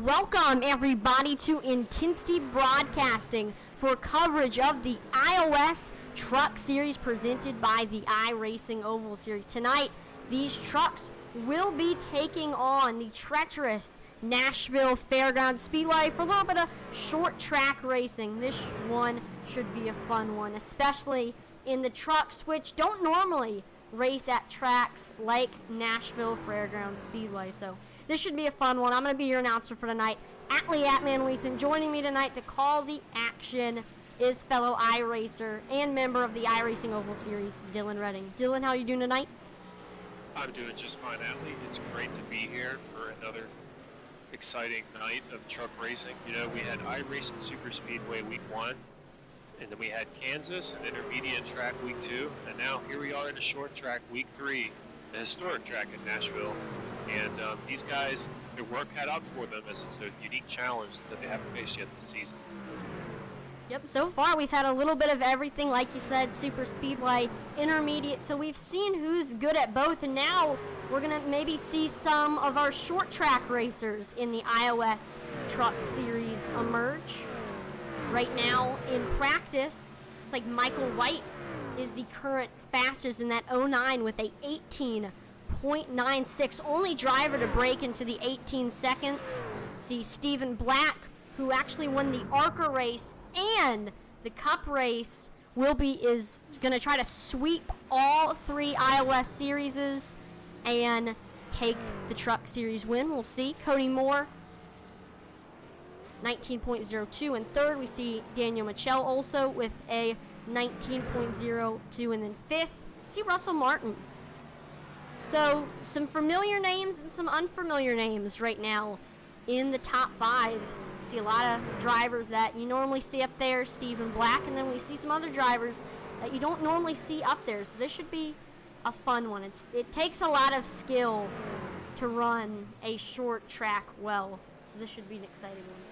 Welcome everybody to Intensity Broadcasting for coverage of the iOS Truck Series presented by the iRacing Oval Series. Tonight, these trucks will be taking on the treacherous Nashville Fairgrounds Speedway for a little bit of short track racing. This one should be a fun one, especially in the trucks which don't normally race at tracks like Nashville Fairgrounds Speedway. So this should be a fun one. I'm going to be your announcer for tonight, Atlee Atman-Leeson. Joining me tonight to call the action is fellow iRacer and member of the iRacing Oval Series, Dylan Redding. Dylan, how are you doing tonight? I'm doing just fine, Atlee. It's great to be here for another exciting night of truck racing. You know, we had iRacing Super Speedway week 1, and then we had Kansas and intermediate track week 2, and now here we are in a short track week 3, the historic track in Nashville. And these guys, their work cut out for them as it's a unique challenge that they haven't faced yet this season. Yep, so far we've had a little bit of everything, like you said, Super Speedway, intermediate, so we've seen who's good at both, and now we're going to maybe see some of our short track racers in the iOS Truck Series emerge. Right now in practice, it's like Michael White is the current fastest in that 09 with a 18.96, only driver to break into the 18 seconds. See Stephen Black, who actually won the ARCA race and the Cup race, is going to try to sweep all 3 iOS series and take the Truck Series win. We'll see. Cody Moore, 19.02 in third. We see Daniel Michel also with a 19.02, and then fifth, see Russell Martin. So some familiar names and some unfamiliar names right now in the top 5. See a lot of drivers that you normally see up there, Stephen Black, and then we see some other drivers that you don't normally see up there. So this should be a fun one. It takes a lot of skill to run a short track well. So this should be an exciting one.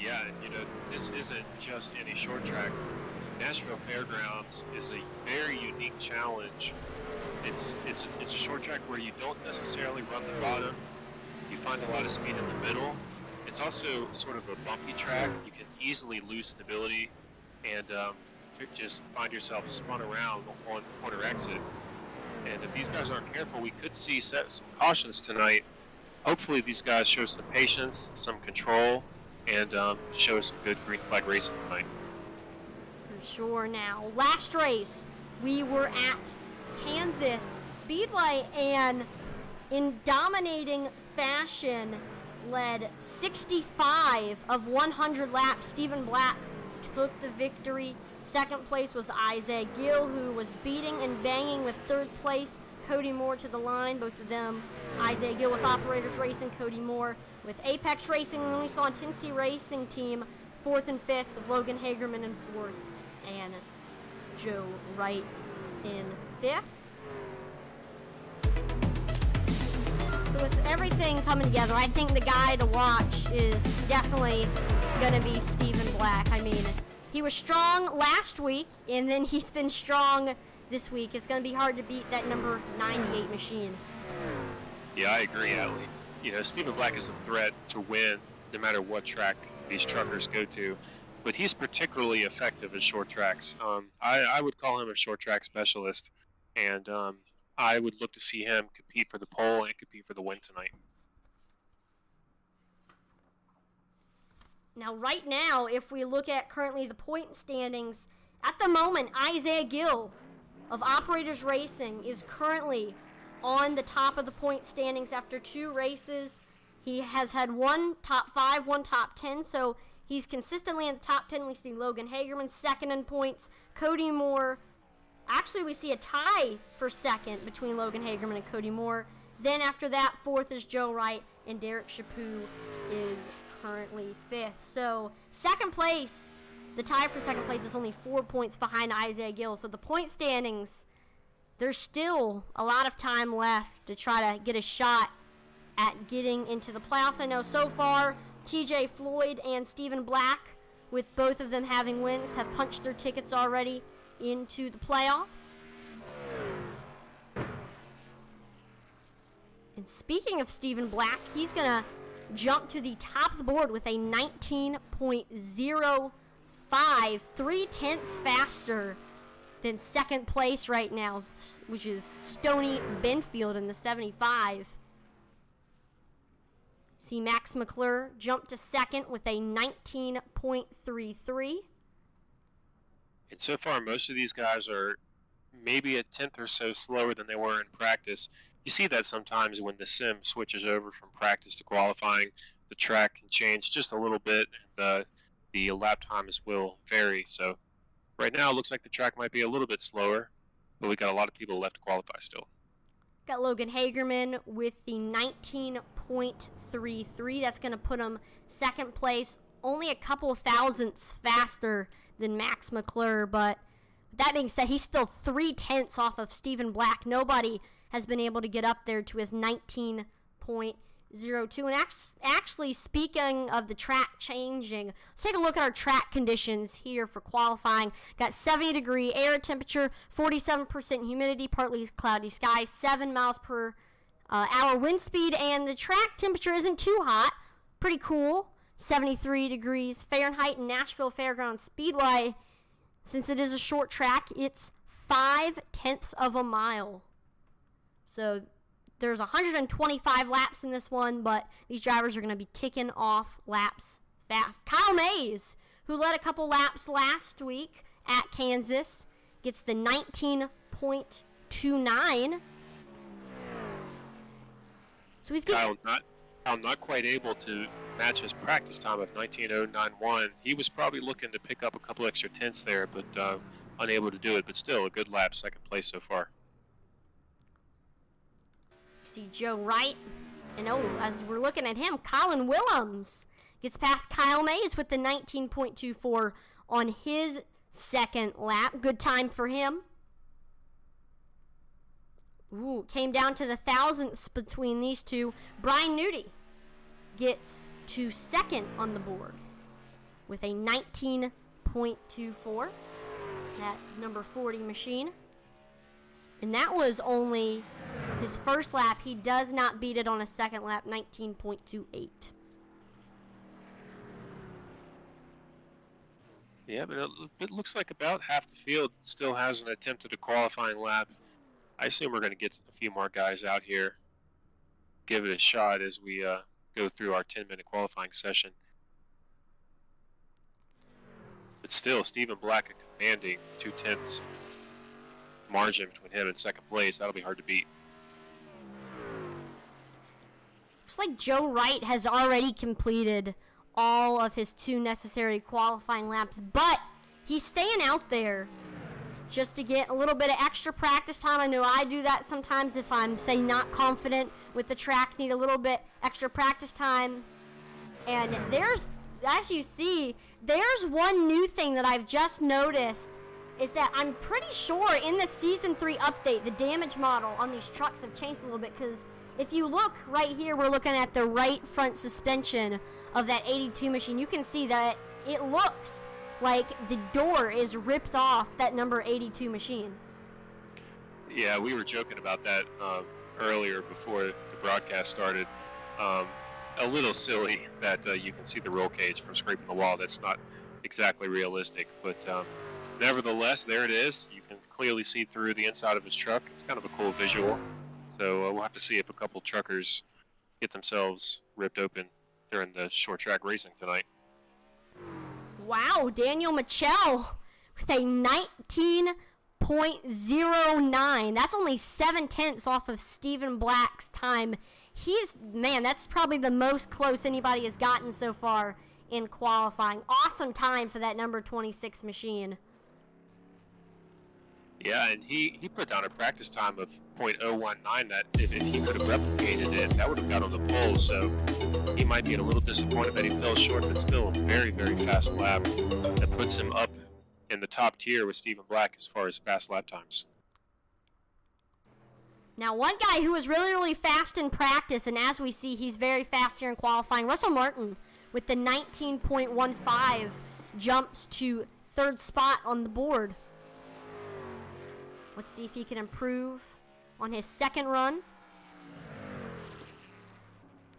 Yeah, you know, this isn't just any short track. Nashville Fairgrounds is a very unique challenge. It's a short track where you don't necessarily run the bottom. You find a lot of speed in the middle. It's also sort of a bumpy track. You can easily lose stability and just find yourself spun around on corner exit. And if these guys aren't careful, we could see some cautions tonight. Hopefully these guys show some patience, some control, and show some good green flag racing tonight. For sure. Now, last race, we were at Kansas Speedway, and in dominating fashion, led 65 of 100 laps. Stephen Black took the victory. Second place was Isaiah Gill, who was beating and banging with third place Cody Moore to the line. Both of them, Isaiah Gill with Operators Racing, Cody Moore with Apex Racing. And then we saw Intensity Racing Team 4th and 5th with Logan Hagerman in 4th and Joe Wright in 5th. So with everything coming together, I think the guy to watch is definitely going to be Stephen Black. I mean, he was strong last week, and then he's been strong this week. It's going to be hard to beat that number 98 machine. Yeah, I agree, Atlee. You know, Stephen Black is a threat to win no matter what track these truckers go to, but he's particularly effective at short tracks. I would call him a short track specialist, and I would look to see him compete for the pole and compete for the win tonight. Now, right now, if we look at currently the point standings, at the moment, Isaiah Gill of Operators Racing is currently on the top of the point standings after 2 races. He has had 1 top 5, 1 top 10, so he's consistently in the top 10. We see Logan Hagerman second in points, Cody Moore. Actually, we see a tie for second between Logan Hagerman and Cody Moore. Then after that, 4th is Joe Wright, and Derek Chaput is currently 5th. So second place, the tie for second place is only 4 points behind Isaiah Gill. So the point standings, there's still a lot of time left to try to get a shot at getting into the playoffs. I know so far, TJ Floyd and Stephen Black, with both of them having wins, have punched their tickets already into the playoffs. And speaking of Stephen Black, he's going to jumped to the top of the board with a 19.05, 3/10 faster than second place right now, which is Stony Benfield in the 75. See Max McClure jump to second with a 19.33. And so far, most of these guys are maybe a tenth or so slower than they were in practice. You see that sometimes when the sim switches over from practice to qualifying, the track can change just a little bit, and the lap times will vary. So right now, it looks like the track might be a little bit slower, but we got a lot of people left to qualify still. Got Logan Hagerman with the 19.33. That's going to put him second place, only a couple thousandths faster than Max McClure. But that being said, he's still 3/10 off of Stephen Black. Nobody has been able to get up there to his 19.02. And actually, speaking of the track changing, let's take a look at our track conditions here for qualifying. Got 70-degree air temperature, 47% humidity, partly cloudy skies, 7 miles per hour wind speed, and the track temperature isn't too hot. Pretty cool. 73 degrees Fahrenheit in Nashville Fairgrounds Speedway. Since it is a short track, it's 0.5 of a mile. So there's 125 laps in this one, but these drivers are going to be kicking off laps fast. Kyle Mays, who led a couple laps last week at Kansas, gets the 19.29. So he's getting... Kyle not quite able to match his practice time of 19.091. He was probably looking to pick up a couple extra tenths there, but unable to do it. But still, a good lap, second place so far. See Joe Wright, and as we're looking at him, Colin Willems gets past Kyle Mays with the 19.24 on his second lap. Good time for him. Ooh, came down to the thousandths between these two. Brian Nudie gets to second on the board with a 19.24. That number 40 machine. And that was only his first lap. He does not beat it on a second lap, 19.28. Yeah, but it looks like about half the field still hasn't attempted a qualifying lap. I assume we're going to get a few more guys out here, give it a shot as we go through our 10-minute qualifying session. But still, Stephen Black a commanding 2/10 margin between him and second place. That'll be hard to beat. Looks like Joe Wright has already completed all of his 2 necessary qualifying laps, but he's staying out there just to get a little bit of extra practice time. I know I do that sometimes if I'm, say, not confident with the track, need a little bit extra practice time. And there's, as you see, there's one new thing that I've just noticed is that I'm pretty sure in the Season 3 update, the damage model on these trucks have changed a little bit, because if you look right here, we're looking at the right front suspension of that 82 machine. You can see that it looks like the door is ripped off that number 82 machine. Yeah, we were joking about that earlier before the broadcast started. A little silly that you can see the roll cage from scraping the wall. That's not exactly realistic, but nevertheless, there it is. You can clearly see through the inside of his truck. It's kind of a cool visual. So we'll have to see if a couple truckers get themselves ripped open during the short track racing tonight. Wow, Daniel Michel with a 19.09. That's only 7/10 off of Stephen Black's time. That's probably the most close anybody has gotten so far in qualifying. Awesome time for that number 26 machine. Yeah, and he put down a practice time of .019 that if he could have replicated it, that would have got on the pole. So he might be a little disappointed that he fell short, but still a very, very fast lap that puts him up in the top tier with Stephen Black as far as fast lap times. Now, one guy who was really, really fast in practice, and as we see, he's very fast here in qualifying, Russell Martin with the 19.15 jumps to third spot on the board. Let's see if he can improve on his second run.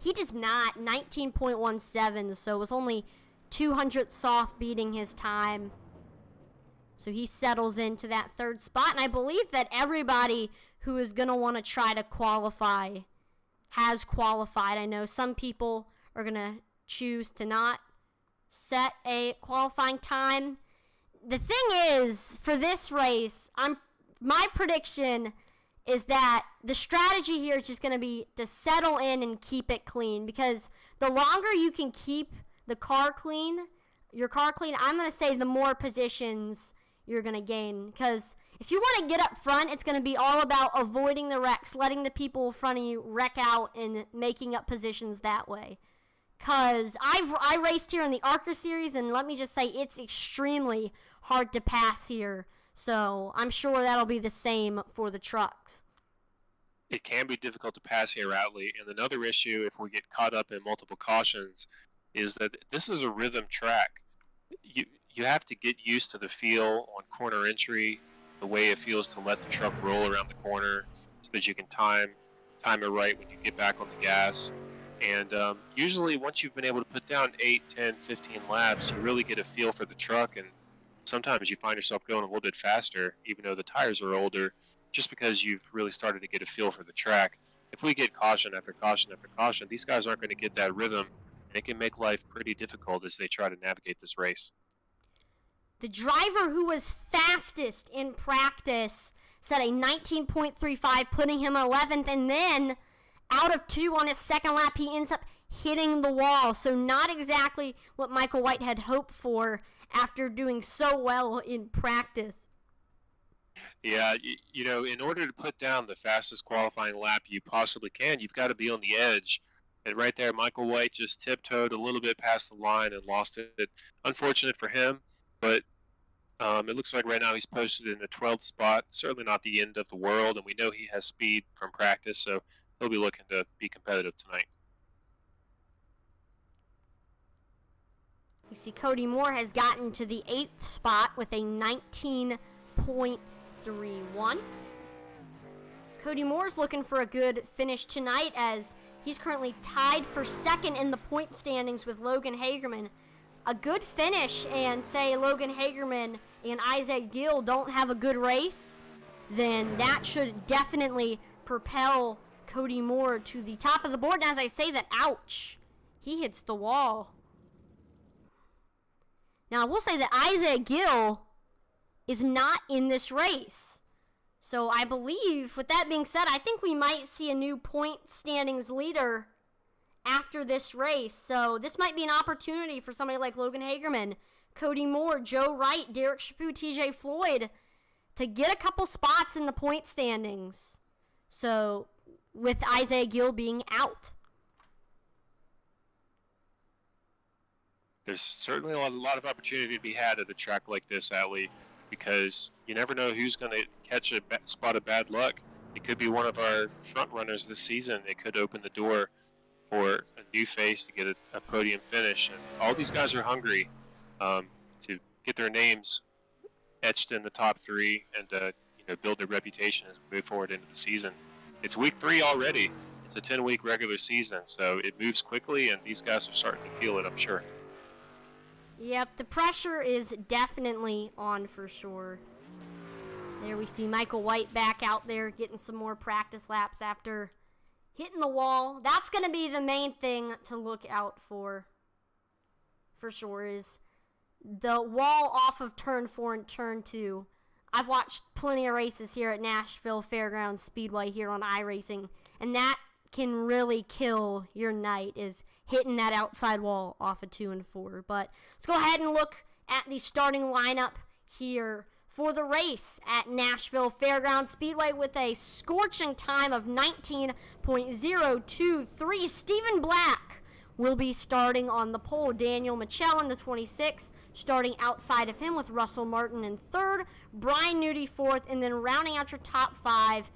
He does not. 19.17, so it was only 200ths off beating his time. So he settles into that third spot, and I believe that everybody who is going to want to try to qualify has qualified. I know some people are going to choose to not set a qualifying time. The thing is, for this race, my prediction is that the strategy here is just going to be to settle in and keep it clean, because the longer you can keep your car clean, I'm going to say the more positions you're going to gain. Because if you want to get up front, it's going to be all about avoiding the wrecks, letting the people in front of you wreck out and making up positions that way. Because I raced here in the ARCA series, and let me just say it's extremely hard to pass here. So I'm sure that'll be the same for the trucks. It can be difficult to pass here, Outley. And another issue, if we get caught up in multiple cautions, is that this is a rhythm track. You have to get used to the feel on corner entry, the way it feels to let the truck roll around the corner so that you can time it right when you get back on the gas. And usually once you've been able to put down 8, 10, 15 laps, you really get a feel for the truck, and sometimes you find yourself going a little bit faster, even though the tires are older, just because you've really started to get a feel for the track. If we get caution after caution after caution, these guys aren't going to get that rhythm, and it can make life pretty difficult as they try to navigate this race. The driver who was fastest in practice set a 19.35, putting him 11th, and then out of 2 on his second lap, he ends up hitting the wall. So not exactly what Michael White had hoped for after doing so well in practice. Yeah, in order to put down the fastest qualifying lap you possibly can, you've got to be on the edge. And right there, Michael White just tiptoed a little bit past the line and lost it. Unfortunate for him, but it looks like right now he's posted in the 12th spot. Certainly not the end of the world, and we know he has speed from practice, so he'll be looking to be competitive tonight. You see Cody Moore has gotten to the 8th spot with a 19.31. Cody Moore's looking for a good finish tonight, as he's currently tied for second in the point standings with Logan Hagerman. A good finish, and say Logan Hagerman and Isaac Gill don't have a good race, then that should definitely propel Cody Moore to the top of the board. And as I say that, ouch, he hits the wall. Now, I will say that Isaac Gill is not in this race. So I believe, with that being said, I think we might see a new point standings leader after this race. So this might be an opportunity for somebody like Logan Hagerman, Cody Moore, Joe Wright, Derek Chaput, TJ Floyd to get a couple spots in the point standings. So with Isaiah Gill being out. There's certainly a lot of opportunity to be had at a track like this, Atlee, because you never know who's going to catch a spot of bad luck. It could be one of our front runners this season. It could open the door for a new face to get a podium finish. And all these guys are hungry to get their names etched in the top 3 and build their reputation as we move forward into the season. It's week 3 already. It's a 10-week regular season, so it moves quickly, and these guys are starting to feel it, I'm sure. Yep, the pressure is definitely on for sure. There we see Michael White back out there getting some more practice laps after hitting the wall. That's going to be the main thing to look out for sure, is the wall off of turn 4 and turn 2. I've watched plenty of races here at Nashville Fairgrounds Speedway here on iRacing, and that can really kill your night, is hitting that outside wall off of 2 and 4. But let's go ahead and look at the starting lineup here for the race at Nashville Fairgrounds Speedway with a scorching time of 19.023. Stephen Black will be starting on the pole. Daniel Michel in the 26, starting outside of him with Russell Martin in 3rd, Brian Nudie 4th, and then rounding out your top 5,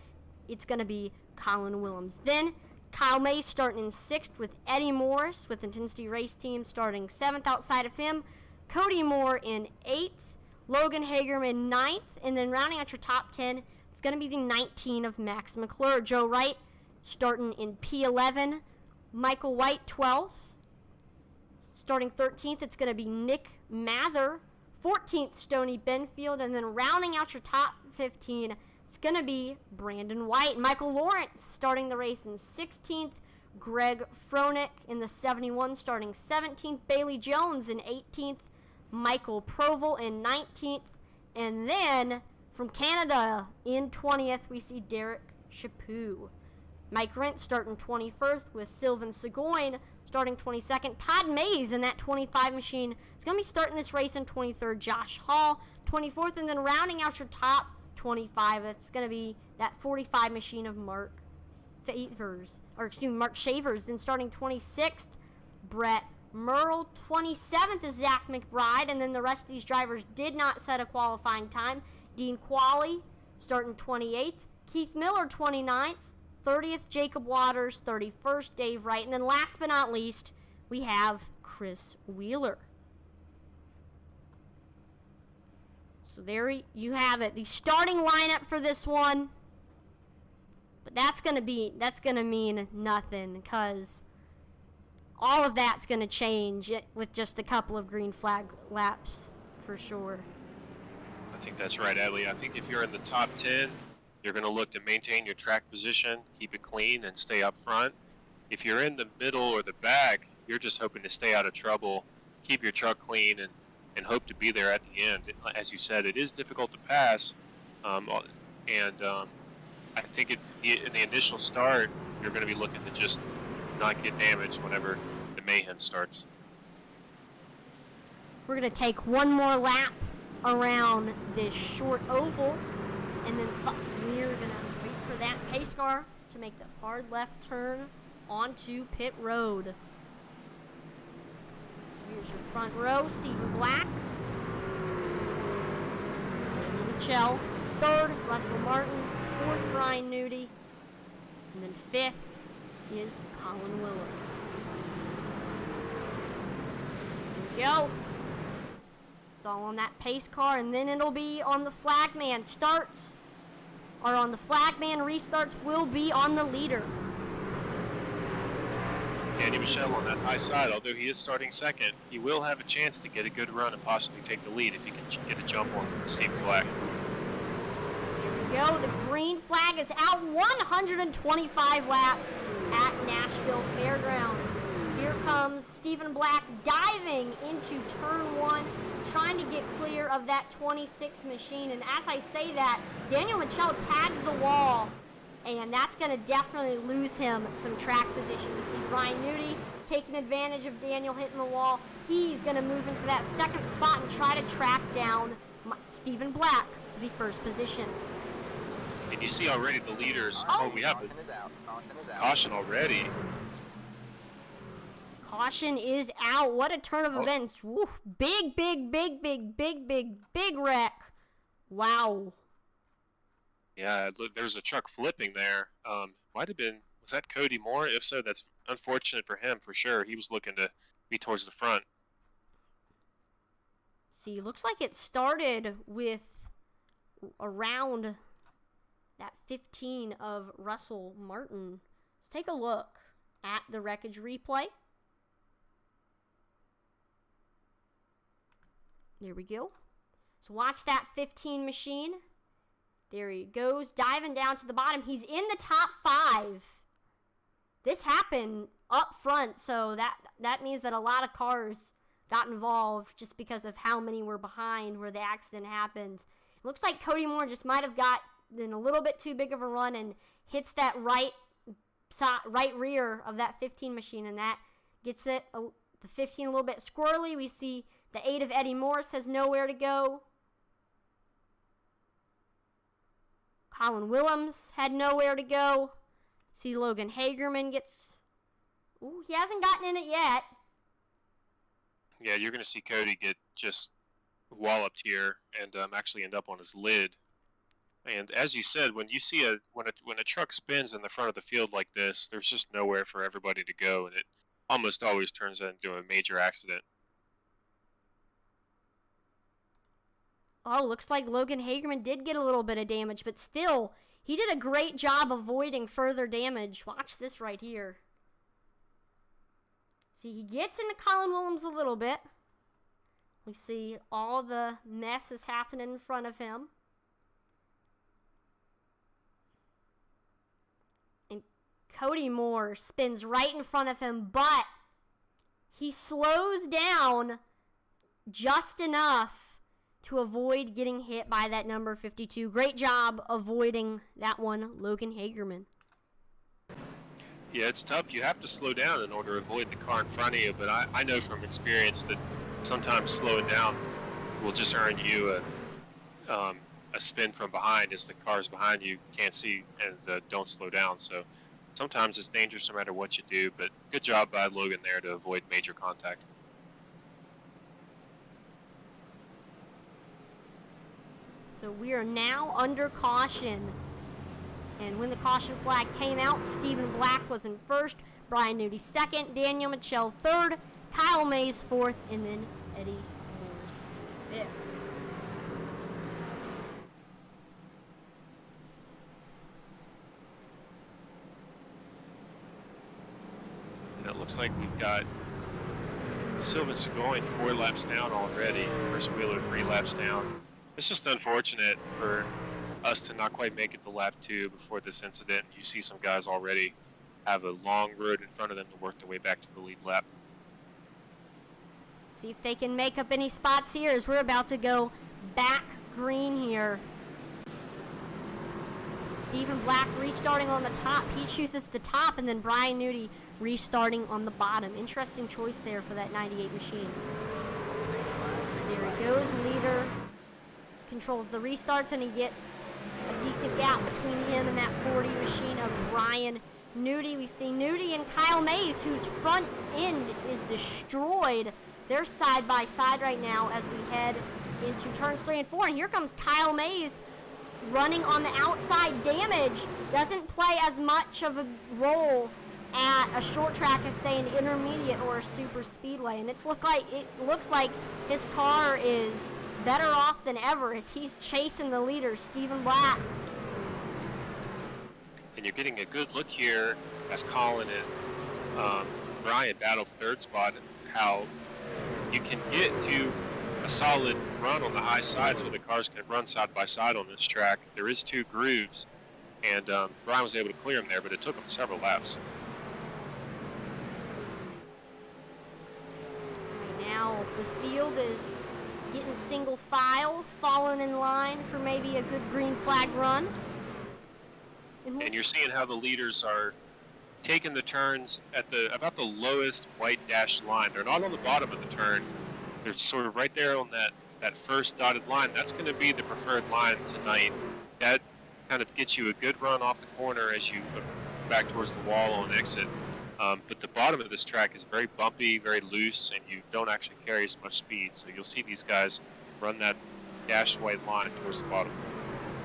it's going to be Colin Willems. Then Kyle May starting in 6th with Eddie Morris with Intensity Race Team starting 7th outside of him. Cody Moore in 8th. Logan Hagerman 9th. And then rounding out your top 10, it's going to be the 19 of Max McClure. Joe Wright starting in P11. Michael White, 12th. Starting 13th, it's going to be Nick Mather. 14th, Stoney Benfield. And then rounding out your top 15, it's going to be Brandon White. Michael Lawrence starting the race in 16th. Greg Froelich in the 71 starting 17th. Bailey Jones in 18th. Michael Provell in 19th. And then from Canada in 20th, we see Derek Chaput. Mike Rent starting 21st with Sylvain Seguin starting 22nd. Todd Mays in that 25 machine is going to be starting this race in 23rd. Josh Hall 24th. And then rounding out your top 25, it's going to be that 45 machine of Mark Shavers. Then starting 26th, Brett Merle. 27th is Zach McBride. And then the rest of these drivers did not set a qualifying time. Dean Qualley starting 28th. Keith Miller 29th. 30th, Jacob Waters. 31st, Dave Wright. And then last but not least, we have Chris Wheeler. So there you have it. The starting lineup for this one. But that's going to mean nothing, because all of that's going to change with just a couple of green flag laps for sure. I think that's right, Adley. I think if you're in the top 10, you're going to look to maintain your track position, keep it clean, and stay up front. If you're in the middle or the back, you're just hoping to stay out of trouble, keep your truck clean, and hope to be there at the end. As you said, it is difficult to pass, I think in the initial start, you're going to be looking to just not get damaged whenever the mayhem starts. We're going to take one more lap around this short oval, and then we're going to wait for that pace car to make the hard left turn onto pit road. Here's your front row, Stephen Black. Michelle, third, Russell Martin, fourth, Brian Nudie, and then fifth is Colin Williams. Here we go. It's all on that pace car, and then it'll be on the flagman. Starts are on the flagman, restarts will be on the leader. Danny Michelle on that high side, although he is starting second, he will have a chance to get a good run and possibly take the lead if he can get a jump on Stephen Black. Here we go. The green flag is out. 125 laps at Nashville Fairgrounds. Here comes Stephen Black diving into turn one, trying to get clear of that 26 machine. And as I say that, Daniel Michel tags the wall, and that's going to definitely lose him some track position. You see Brian Nudie taking advantage of Daniel hitting the wall. He's going to move into that second spot and try to track down Stephen Black for the first position. And you see already the leaders. We have a caution already. Caution is out. What a turn of events. Woo. Big wreck. Wow. Yeah, there's a truck flipping there. Might have been, was that Cody Moore? If so, that's unfortunate for him for sure. He was looking to be towards the front. See, looks like it started with around that 15 of Russell Martin. Let's take a look at the wreckage replay. There we go. So watch that 15 machine. There he goes, diving down to the bottom. He's in the top 5. This happened up front, so that means that a lot of cars got involved just because of how many were behind where the accident happened. It looks like Cody Moore just might have got in a little bit too big of a run and hits that right rear of that 15 machine, and that gets it the 15 a little bit squirrely. We see the 8 of Eddie Morris has nowhere to go. Colin Williams had nowhere to go. See Logan Hagerman gets... Ooh, he hasn't gotten in it yet. Yeah, you're going to see Cody get just walloped here and actually end up on his lid. And as you said, when you see when a truck spins in the front of the field like this, there's just nowhere for everybody to go, and it almost always turns into a major accident. Oh, looks like Logan Hagerman did get a little bit of damage, but still, he did a great job avoiding further damage. Watch this right here. See, he gets into Colin Williams a little bit. We see all the mess is happening in front of him. And Cody Moore spins right in front of him, but he slows down just enough to avoid getting hit by that number 52. Great job avoiding that one, Logan Hagerman. Yeah, it's tough. You have to slow down in order to avoid the car in front of you, but I know from experience that sometimes slowing down will just earn you a spin from behind as the cars behind you can't see and don't slow down. So sometimes it's dangerous no matter what you do, but good job by Logan there to avoid major contact. So we are now under caution. And when the caution flag came out, Stephen Black was in first, Brian Nudie second, Daniel Mitchell third, Kyle Mays fourth, and then Eddie Moores fifth. And it looks like we've got Sylvan going 4 laps down already. Chris Wheeler 3 laps down. It's just unfortunate for us to not quite make it to lap 2 before this incident. You see some guys already have a long road in front of them to work their way back to the lead lap. See if they can make up any spots here as we're about to go back green here. Stephen Black restarting on the top. He chooses the top, and then Brian Nudie restarting on the bottom. Interesting choice there for that 98 machine. There he goes, leader. Controls the restarts, and he gets a decent gap between him and that 40 machine of Brian Nudie. We see Nudie and Kyle Mays, whose front end is destroyed. They're side by side right now as we head into turns 3 and 4. And here comes Kyle Mays running on the outside. Damage doesn't play as much of a role at a short track as, say, an intermediate or a super speedway. And it looks like his car is better off than ever as he's chasing the leader, Stephen Black. And you're getting a good look here as Colin and Brian battle for third spot, and how you can get to a solid run on the high sides where the cars can run side by side on this track. There is 2 grooves, and Brian was able to clear them there, but it took him several laps. Right now, the field is getting single file, falling in line for maybe a good green flag run. And you're seeing how the leaders are taking the turns at about the lowest white dashed line. They're not on the bottom of the turn. They're sort of right there on that first dotted line. That's going to be the preferred line tonight. That kind of gets you a good run off the corner as you go back towards the wall on exit. But the bottom of this track is very bumpy, very loose, and you don't actually carry as much speed. So you'll see these guys run that dashed white line towards the bottom.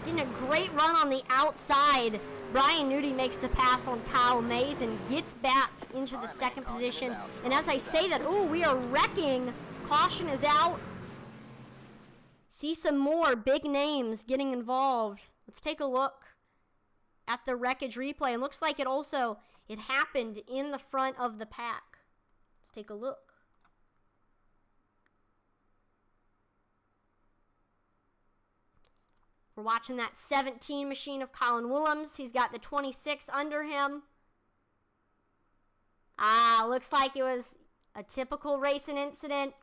Getting a great run on the outside. Brian Nudie makes the pass on Kyle Mays and gets back into the second position. And as I say that, we are wrecking. Caution is out. See some more big names getting involved. Let's take a look at the wreckage replay. It looks like it happened in the front of the pack. Let's take a look. We're watching that 17 machine of Colin Williams. He's got the 26 under him. Looks like it was a typical racing incident.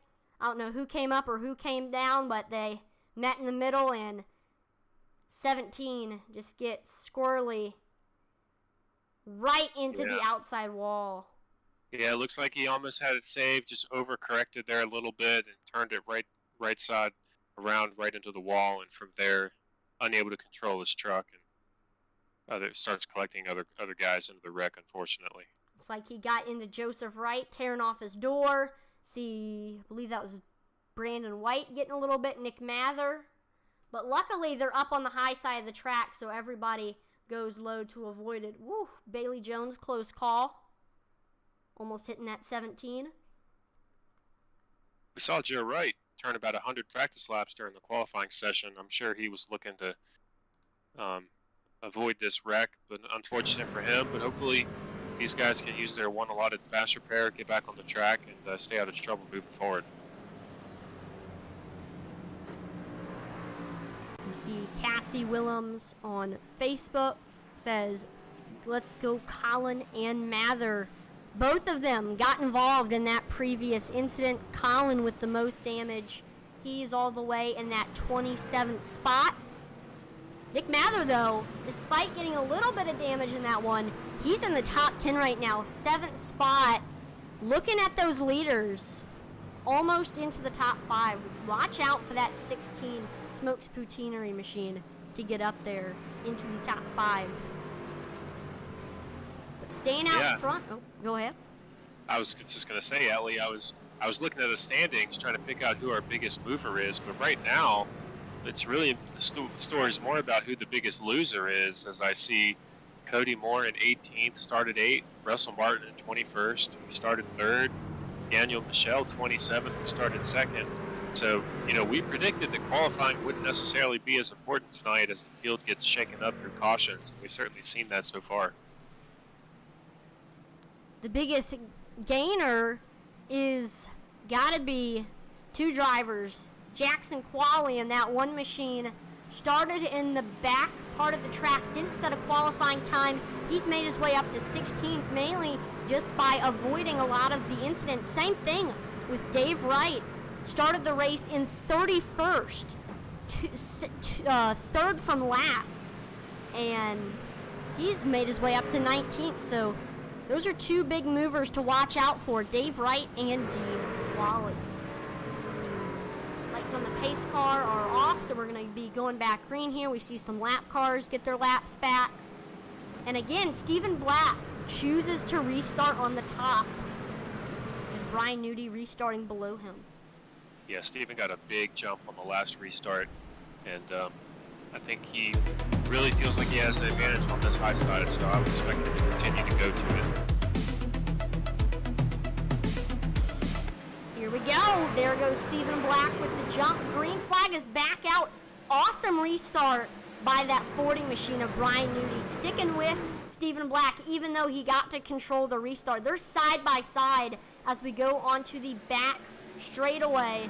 I don't know who came up or who came down, but they met in the middle, and 17 just gets squirrely right into the outside wall. Yeah, it looks like he almost had it saved, just overcorrected there a little bit and turned it right side around right into the wall, and from there unable to control his truck, and starts collecting other guys into the wreck, unfortunately. Looks like he got into Joseph Wright, tearing off his door. I believe that was Brandon White getting a little bit, Nick Mather. But luckily, they're up on the high side of the track, so everybody goes low to avoid it. Woo, Bailey Jones, close call. Almost hitting that 17. We saw Joe Wright turn about 100 practice laps during the qualifying session. I'm sure he was looking to avoid this wreck, but unfortunate for him. But hopefully these guys can use their one allotted fast repair, get back on the track, and stay out of trouble moving forward. You see Cassie Willems on Facebook says, let's go Colin and Mather. Both of them got involved in that previous incident. Colin with the most damage. He's all the way in that 27th spot. Nick Mather, though, despite getting a little bit of damage in that one, he's in the top 10 right now, 7th spot. Looking at those leaders, almost into the top 5. Watch out for that 16 Smokes Poutineery machine to get up there into the top 5. But staying out front. Oh, go ahead. I was just going to say, Ellie, I was looking at the standings trying to pick out who our biggest mover is, but right now, it's really, the story is more about who the biggest loser is, as I see Cody Moore in 18th, started 8th, Russell Martin in 21st, who started 3rd, Daniel Michelle, 27th, who started 2nd. So, we predicted that qualifying wouldn't necessarily be as important tonight as the field gets shaken up through cautions. We've certainly seen that so far. The biggest gainer is got to be 2 drivers. Jackson Qualley in that one machine started in the back part of the track, didn't set a qualifying time. He's made his way up to 16th, mainly just by avoiding a lot of the incidents. Same thing with Dave Wright. Started the race in 31st, third from last, and he's made his way up to 19th. So those are 2 big movers to watch out for, Dave Wright and Dean Qualley. Lights on the pace car are off, so we're going to be going back green here. We see some lap cars get their laps back. And again, Stephen Black chooses to restart on the top. With Brian Nudie restarting below him. Yeah, Stephen got a big jump on the last restart, and I think he really feels like he has the advantage on this high side, so I would expect him to continue to go to it. Here we go. There goes Stephen Black with the jump. Green flag is back out. Awesome restart by that 40 machine of Brian Nudie. Sticking with Stephen Black, even though he got to control the restart. They're side by side as we go onto the back straightaway.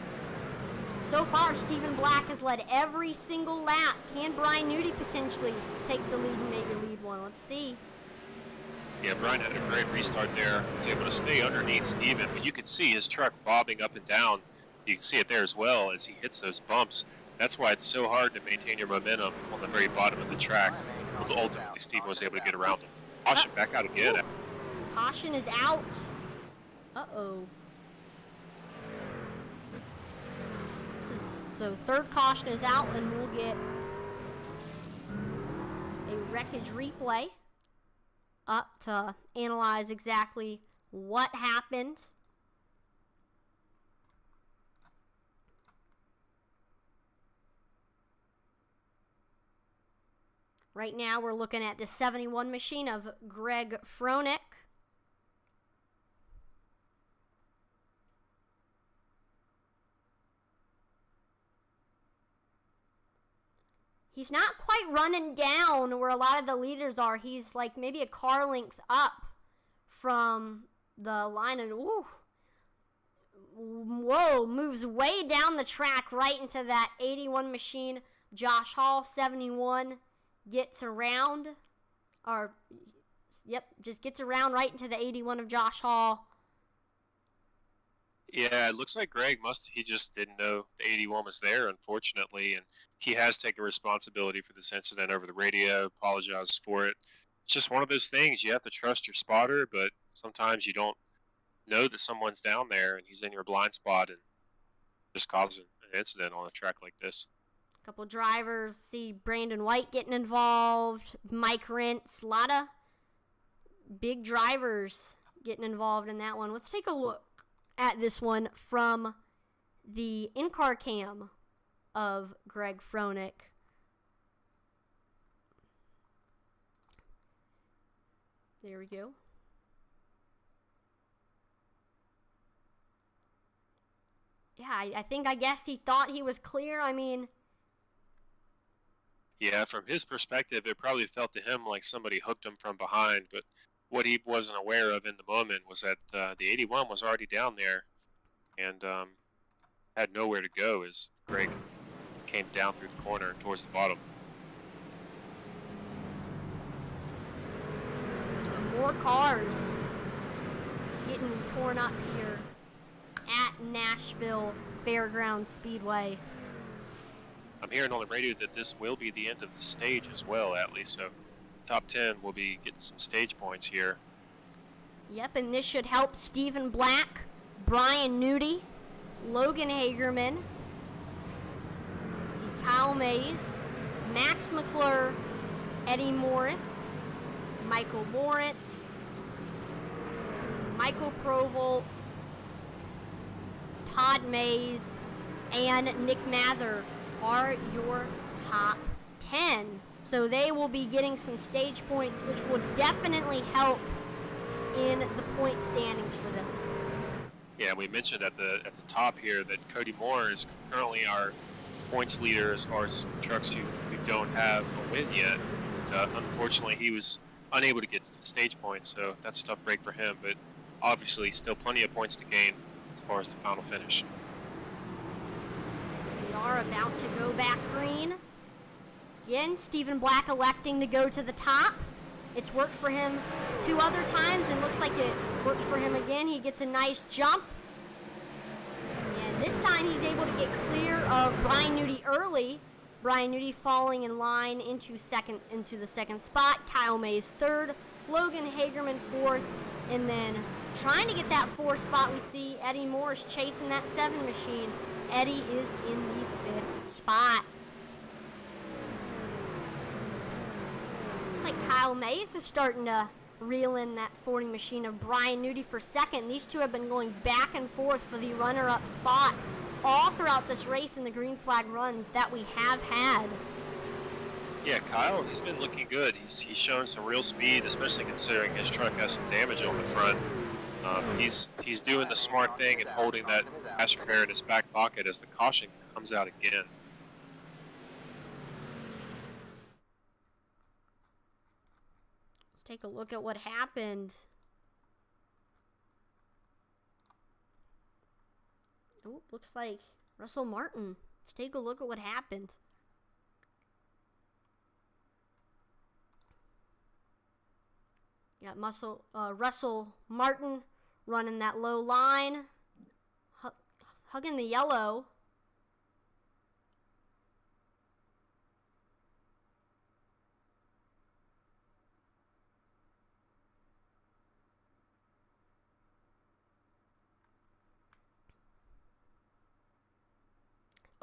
So far, Stephen Black has led every single lap. Can Brian Nudie potentially take the lead and maybe lead one? Let's see. Yeah, Brian had a great restart there. He was able to stay underneath Steven, but you could see his truck bobbing up and down. You can see it there as well as he hits those bumps. That's why it's so hard to maintain your momentum on the very bottom of the track. Ultimately, Steven was able to get around him. Caution back out again. Caution is out. Uh-oh. So third caution is out, and we'll get a wreckage replay up to analyze exactly what happened. Right now we're looking at the 71 machine of Greg Froelich. He's not quite running down where a lot of the leaders are. He's like maybe a car length up from the line. And whoa, moves way down the track right into that 81 machine. Josh Hall, 71, gets around. Just gets around right into the 81 of Josh Hall. Yeah, it looks like Greg he just didn't know the 81 was there, unfortunately, and he has taken responsibility for this incident over the radio, apologized for it. It's just one of those things. You have to trust your spotter, but sometimes you don't know that someone's down there and he's in your blind spot and just causing an incident on a track like this. A couple drivers, see Brandon White getting involved, Mike Rentz, a lot of big drivers getting involved in that one. Let's take a look at this one from the in-car cam of Greg Froelich. There we go. Yeah, I guess he thought he was clear. I mean... Yeah, from his perspective, it probably felt to him like somebody hooked him from behind, but what he wasn't aware of in the moment was that the 81 was already down there and had nowhere to go as Greg came down through the corner towards the bottom. More cars getting torn up here at Nashville Fairgrounds Speedway. I'm hearing on the radio that this will be the end of the stage as well, at least. So top 10 will be getting some stage points here. Yep, and this should help Stephen Black, Brian Nudie, Logan Hagerman, see Kyle Mays, Max McClure, Eddie Morris, Michael Lawrence, Michael Provolt, Todd Mays, and Nick Mather are your top 10. So they will be getting some stage points, which will definitely help in the point standings for them. Yeah, we mentioned at the top here that Cody Moore is currently our points leader as far as trucks who don't have a win yet. Unfortunately, he was unable to get stage points, so that's a tough break for him. But obviously, still plenty of points to gain as far as the final finish. We are about to go back green. Again, Stephen Black electing to go to the top. It's worked for him 2 other times and looks like it works for him again. He gets a nice jump. And this time he's able to get clear of Brian Nudie early. Brian Nudie falling in line into the second spot. Kyle Mays 3rd. Logan Hagerman 4th. And then trying to get that 4th spot, we see Eddie Morris chasing that 7 machine. Eddie is in the 5th spot. Looks like Kyle Mays is starting to reel in that 40 machine of Brian Nudie for 2nd. These two have been going back and forth for the runner-up spot all throughout this race in the green flag runs that we have had. Yeah, Kyle, he's been looking good. He's shown some real speed, especially considering his truck has some damage on the front. He's doing the smart thing and holding that dash repair in his back pocket as the caution comes out again. Let's take a look at what happened. Oh, looks like Russell Martin. Let's take a look at what happened. Got Russell Martin running that low line, hugging the yellow.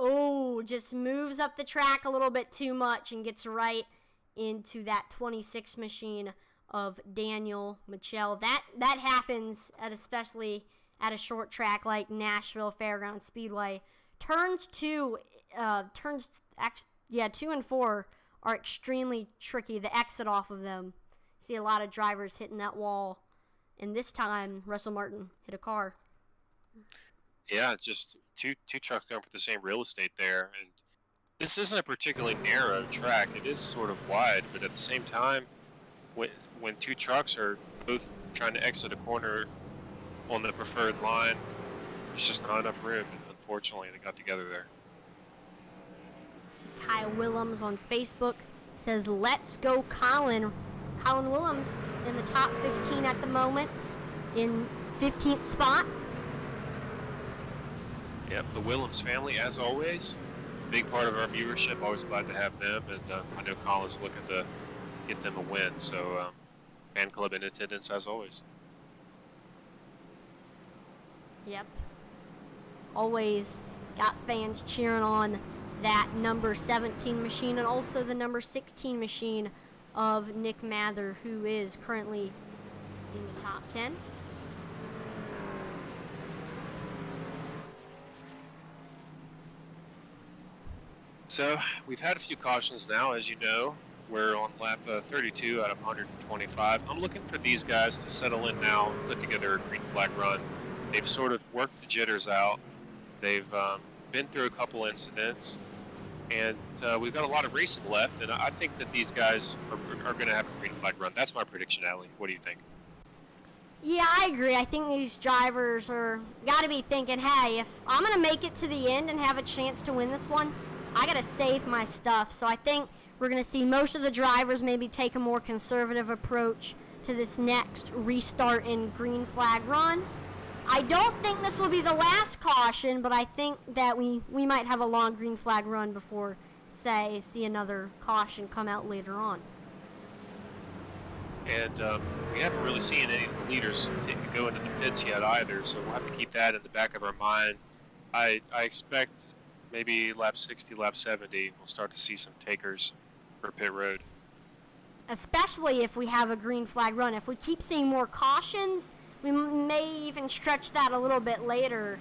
Oh, just moves up the track a little bit too much and gets right into that 26 machine of Daniel Mitchell. That happens especially at a short track like Nashville Fairgrounds Speedway. Turns 2 and 4 are extremely tricky. The exit off of them. See a lot of drivers hitting that wall. And this time, Russell Martin hit a car. Yeah, just two trucks going for the same real estate there. And this isn't a particularly narrow track. It is sort of wide, but at the same time, when 2 trucks are both trying to exit a corner on the preferred line, there's just not enough room. And unfortunately, they got together there. Kyle Willems on Facebook says, "Let's go, Colin." Colin Willems in the top 15 at the moment, in 15th spot. Yep, the Willems family, as always, big part of our viewership. Always glad to have them, and I know Colin's looking to get them a win. So, fan club in attendance as always. Yep. Always got fans cheering on that number 17 machine and also the number 16 machine of Nick Mather, who is currently in the top 10. So we've had a few cautions now, as you know. We're on lap 32 out of 125. I'm looking for these guys to settle in now and put together a green flag run. They've sort of worked the jitters out. They've been through a couple incidents, and we've got a lot of racing left, and I think that these guys are going to have a green flag run. That's my prediction, Allie. What do you think? Yeah, I agree. I think these drivers are got to be thinking, hey, if I'm going to make it to the end and have a chance to win this one, I got to save my stuff. So I think we're going to see most of the drivers maybe take a more conservative approach to this next restart and green flag run. I don't think this will be the last caution, but I think that we might have a long green flag run before, say, see another caution come out later on. And we haven't really seen any of the leaders go into the pits yet either, so we'll have to keep that in the back of our mind. I expect maybe lap 60, lap 70, we'll start to see some takers for pit road. Especially if we have a green flag run. If we keep seeing more cautions, we may even stretch that a little bit later,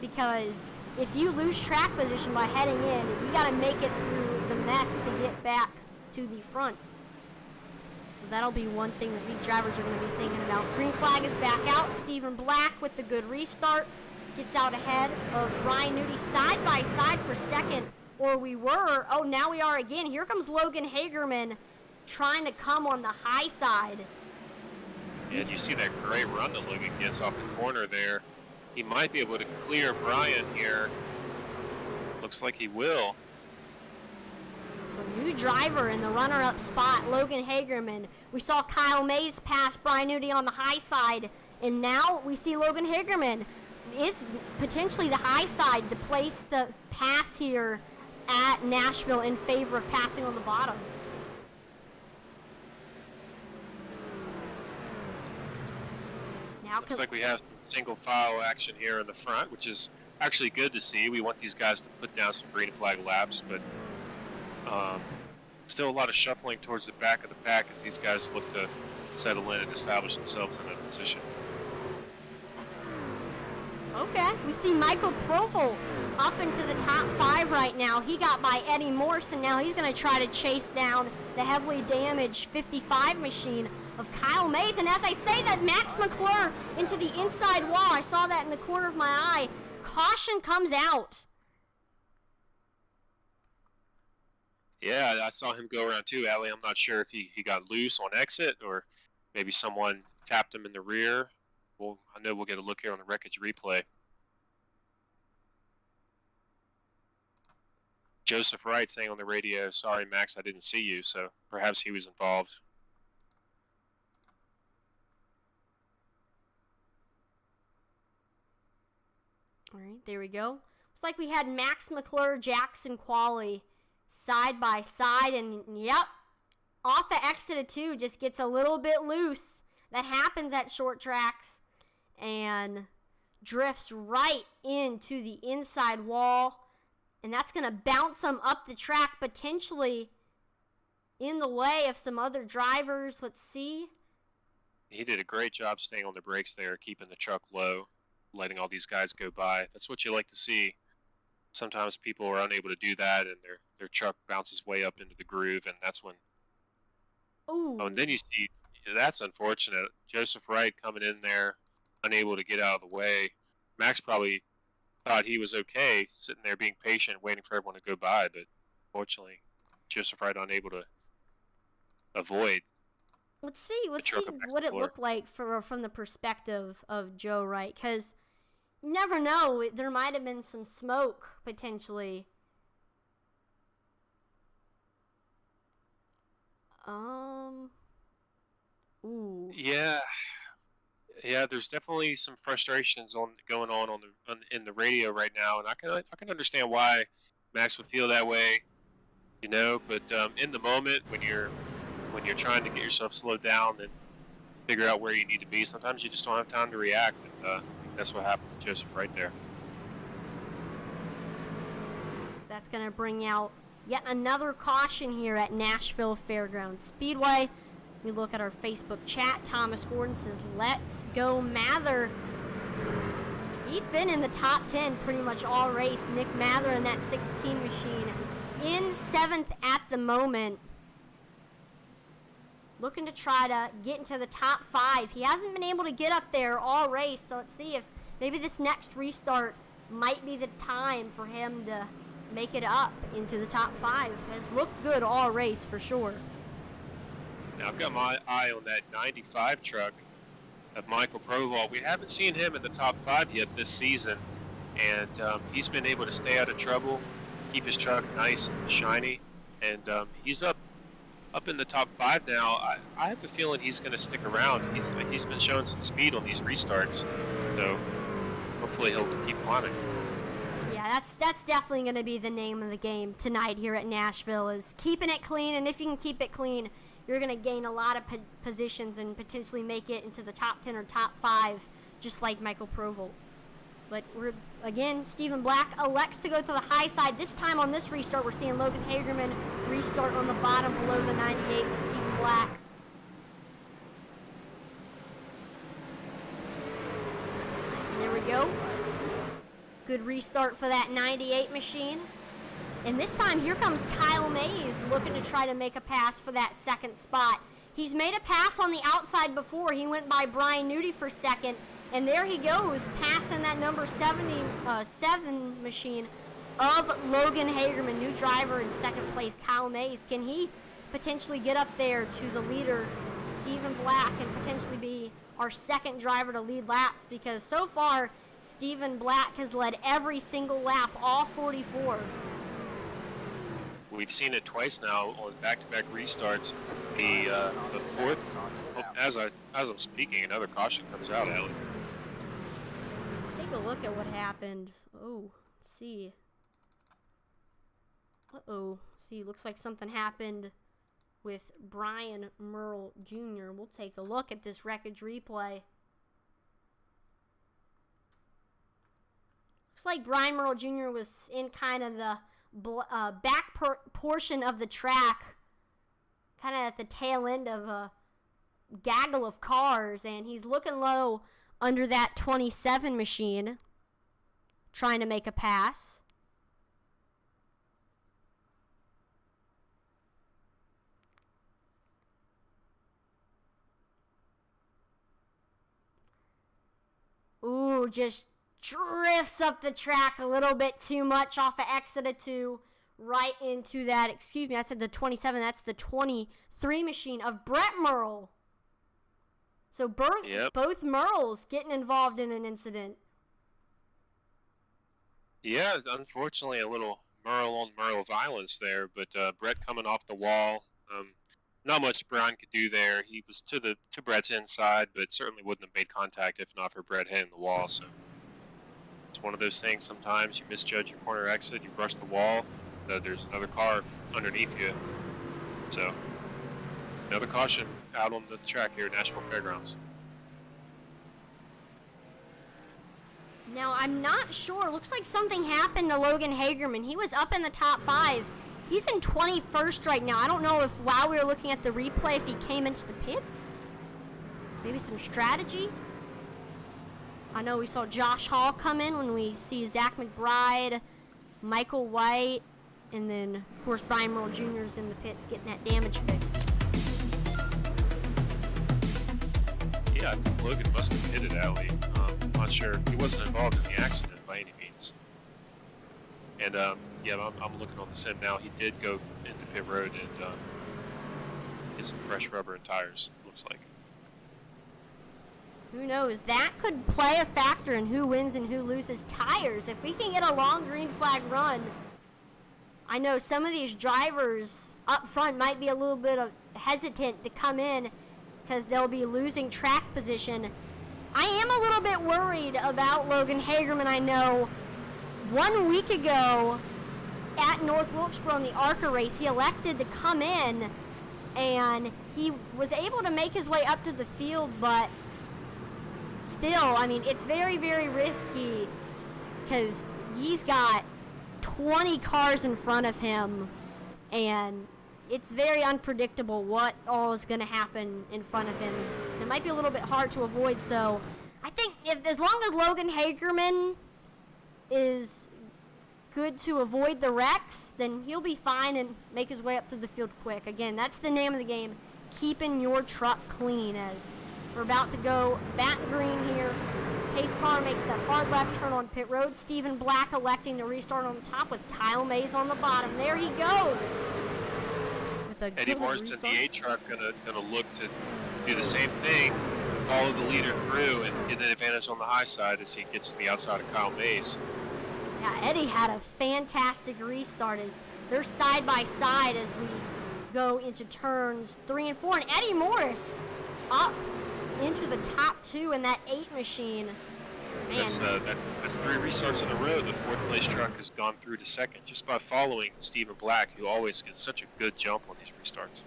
because if you lose track position by heading in, you got to make it through the mess to get back to the front. So that'll be one thing that these drivers are going to be thinking about. Green flag is back out. Stephen Black with the good restart gets out ahead of Brian Nudie side by side for second, or we were. Oh, now we are again. Here comes Logan Hagerman trying to come on the high side. Yeah, and you see that great run that Logan gets off the corner there. He might be able to clear Brian here. Looks like he will. So new driver in the runner-up spot, Logan Hagerman. We saw Kyle Mays pass Brian Nudie on the high side, and now we see Logan Hagerman. Is potentially the high side the place to pass here at Nashville in favor of passing on the bottom. Now looks like we have single file action here in the front, which is actually good to see. We want these guys to put down some green flag laps, but still a lot of shuffling towards the back of the pack as these guys look to settle in and establish themselves in a position. Okay, we see Michael Profel up into the top 5 right now. He got by Eddie Morse, and now he's going to try to chase down the heavily damaged 55 machine of Kyle Mays. And as I say that, Max McClure into the inside wall. I saw that in the corner of my eye. Caution comes out. Yeah, I saw him go around too, Allie. I'm not sure if he got loose on exit or maybe someone tapped him in the rear. Well, I know we'll get a look here on the wreckage replay. Joseph Wright saying on the radio, sorry, Max, I didn't see you, so perhaps he was involved. All right, there we go. Looks like we had Max McClure, Jackson Qualley side by side, and yep, off the exit of 2 just gets a little bit loose. That happens at short tracks and drifts right into the inside wall, and that's going to bounce him up the track, potentially in the way of some other drivers. Let's see. He did a great job staying on the brakes there, keeping the truck low, letting all these guys go by. That's what you like to see. Sometimes people are unable to do that, and their truck bounces way up into the groove, and that's when... Ooh. Oh, and then you see, that's unfortunate. Joseph Wright coming in there, unable to get out of the way. Max probably thought he was okay, sitting there being patient, waiting for everyone to go by, but fortunately, Joseph Wright unable to avoid. Let's see what it looked like from the perspective of Joe Wright, because you never know, there might have been some smoke potentially. Ooh. Yeah, there's definitely some frustrations going on in the radio right now, and I can understand why Max would feel that way, you know. But in the moment, when you're trying to get yourself slowed down and figure out where you need to be, sometimes you just don't have time to react, and I think that's what happened to Joseph right there. That's going to bring out yet another caution here at Nashville Fairgrounds Speedway. We look at our Facebook chat. Thomas Gordon says, let's go Mather. He's been in the top 10 pretty much all race. Nick Mather in that 16 machine in 7th at the moment. Looking to try to get into the top 5. He hasn't been able to get up there all race, so let's see if maybe this next restart might be the time for him to make it up into the top 5. Has looked good all race for sure. Now I've got my eye on that 95 truck. of Michael Proval. We haven't seen him in the top 5 yet this season, and he's been able to stay out of trouble, keep his truck nice and shiny, and he's up in the top 5 now. I have a feeling he's going to stick around. He's been showing some speed on these restarts, so hopefully he'll keep climbing. Yeah, that's definitely going to be the name of the game tonight here at Nashville, is keeping it clean. And if you can keep it clean, you're going to gain a lot of positions and potentially make it into the top 10 or top 5, just like Michael Proval. But again, Stephen Black elects to go to the high side. This time on this restart, we're seeing Logan Hagerman restart on the bottom below the 98 with Stephen Black. And there we go. Good restart for that 98 machine. And this time, here comes Kyle Mays looking to try to make a pass for that second spot. He's made a pass on the outside before. He went by Brian Nudie for second. And there he goes, passing that number 7 machine of Logan Hagerman, new driver in second place, Kyle Mays. Can he potentially get up there to the leader, Stephen Black, and potentially be our second driver to lead laps? Because so far, Stephen Black has led every single lap, all 44. We've seen it twice now on back-to-back restarts. The fourth, as I'm speaking, another caution comes out, Ellie. Take a look at what happened. Oh, let's see. See, looks like something happened with Brian Merle Jr. We'll take a look at this wreckage replay. Looks like Brian Merle Jr. was in kind of the back portion of the track, kind of at the tail end of a gaggle of cars, and he's looking low under that 27 machine, trying to make a pass. Ooh, just drifts up the track a little bit too much off of exit of 2, right into that, excuse me, I said the 27, that's the 23 machine of Brett Merle. So both Merles getting involved in an incident. Yeah, unfortunately a little Merle on Merle violence there, but Brett coming off the wall. Not much Brian could do there. He was to Brett's inside, but certainly wouldn't have made contact if not for Brett hitting the wall. So it's one of those things. Sometimes you misjudge your corner exit, you brush the wall, there's another car underneath you. So another caution out on the track here at Nashville Fairgrounds. Now, I'm not sure. Looks like something happened to Logan Hagerman. He was up in the top 5. He's in 21st right now. I don't know if while we were looking at the replay, if he came into the pits. Maybe some strategy. I know we saw Josh Hall come in when we see Zach McBride, Michael White, and then, of course, Brian Merle Jr. is in the pits getting that damage fixed. Yeah, I think Logan must have hit it, Allie. I'm not sure. He wasn't involved in the accident by any means. And, yeah, I'm looking on the sim now. He did go into pit road and get some fresh rubber and tires, looks like. Who knows? That could play a factor in who wins and who loses tires. If we can get a long green flag run, I know some of these drivers up front might be a little bit hesitant to come in because they'll be losing track position. I am a little bit worried about Logan Hagerman. I know 1 week ago at North Wilkesboro in the ARCA race, he elected to come in and he was able to make his way up to the field, but still, I mean, it's very, very risky because he's got 20 cars in front of him and it's very unpredictable what all is going to happen in front of him. It might be a little bit hard to avoid, so I think as long as Logan Hagerman is good to avoid the wrecks, then he'll be fine and make his way up to the field quick. Again, that's the name of the game, keeping your truck clean, as we're about to go back green here. Pace car makes that hard left turn on pit road. Stephen Black electing to restart on the top with Kyle Mays on the bottom. There he goes. Eddie Marston, the A truck, gonna look to do the same thing. follow the leader through and get an advantage on the high side as he gets to the outside of Kyle Mays. Yeah, Eddie had a fantastic restart as they're side by side as we go into turns 3 and 4. And Eddie Morris up into the top 2 in that 8 machine. Man. That's 3 restarts in a row. The 4th place truck has gone through to 2nd just by following Stephen Black, who always gets such a good jump on these restarts.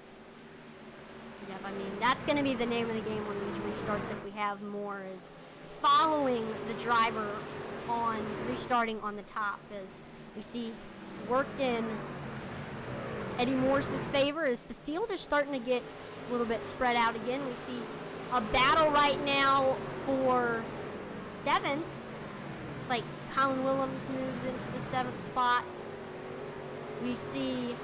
Yep, I mean, that's going to be the name of the game on these restarts if we have more, is following the driver on restarting on the top, as we see worked in Eddie Morris's favor as the field is starting to get a little bit spread out again. We see a battle right now for 7th. Looks like Colin Willems moves into the 7th spot. We see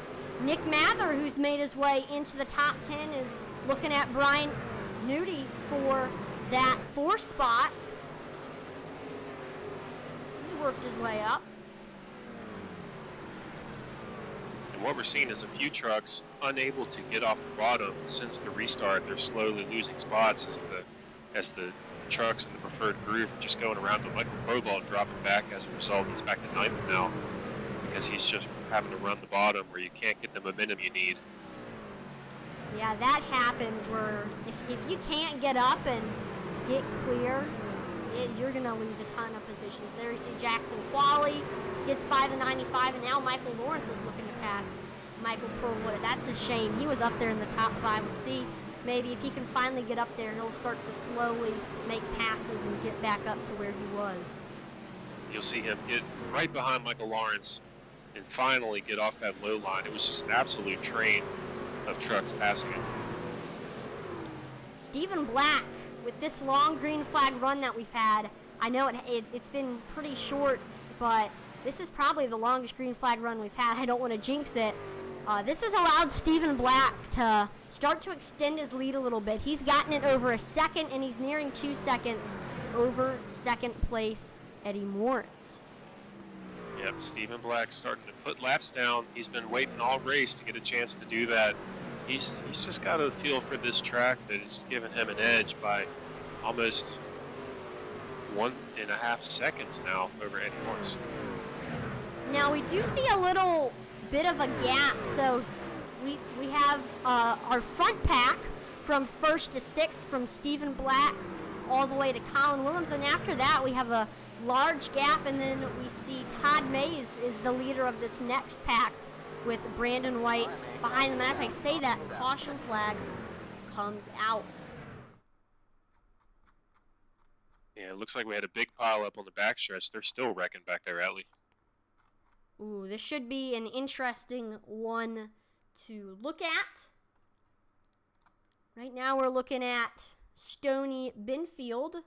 Nick Mather, who's made his way into the top 10, is looking at Brian Nudie for that 4th spot. He's worked his way up. And what we're seeing is a few trucks unable to get off the bottom since the restart. They're slowly losing spots as the trucks in the preferred groove are just going around. But Michael Proval dropping back as a result. He's back to 9th now because he's just having to run the bottom where you can't get the momentum you need. Yeah, that happens where if you can't get up and get clear, you're going to lose a ton of positions. There you see Jackson Qualley gets by the 95, and now Michael Lawrence is looking to pass Michael Proval. That's a shame. He was up there in the top 5. Let's see maybe if he can finally get up there and he'll start to slowly make passes and get back up to where he was. You'll see him get right behind Michael Lawrence and finally get off that low line. It was just an absolute train of trucks passing it. Stephen Black, with this long green flag run that we've had, I know it's been pretty short, but this is probably the longest green flag run we've had. I don't want to jinx it. This has allowed Stephen Black to start to extend his lead a little bit. He's gotten it over a second, and he's nearing 2 seconds over 2nd place Eddie Morris. Yep, Stephen Black starting to put laps down. He's been waiting all race to get a chance to do that. He's just got a feel for this track that is giving him an edge by almost 1.5 seconds now over Eddie Morris. Now we do see a little bit of a gap, so we have our front pack from 1st to 6th from Stephen Black all the way to Colin Willems, and after that we have a large gap, and then we see Todd Mays is the leader of this next pack with Brandon White behind him. As I say that, caution flag comes out. Yeah, it looks like we had a big pile up on the backstretch. They're still wrecking back there, Atlee. Ooh, this should be an interesting one to look at. Right now we're looking at Stoney Binfield,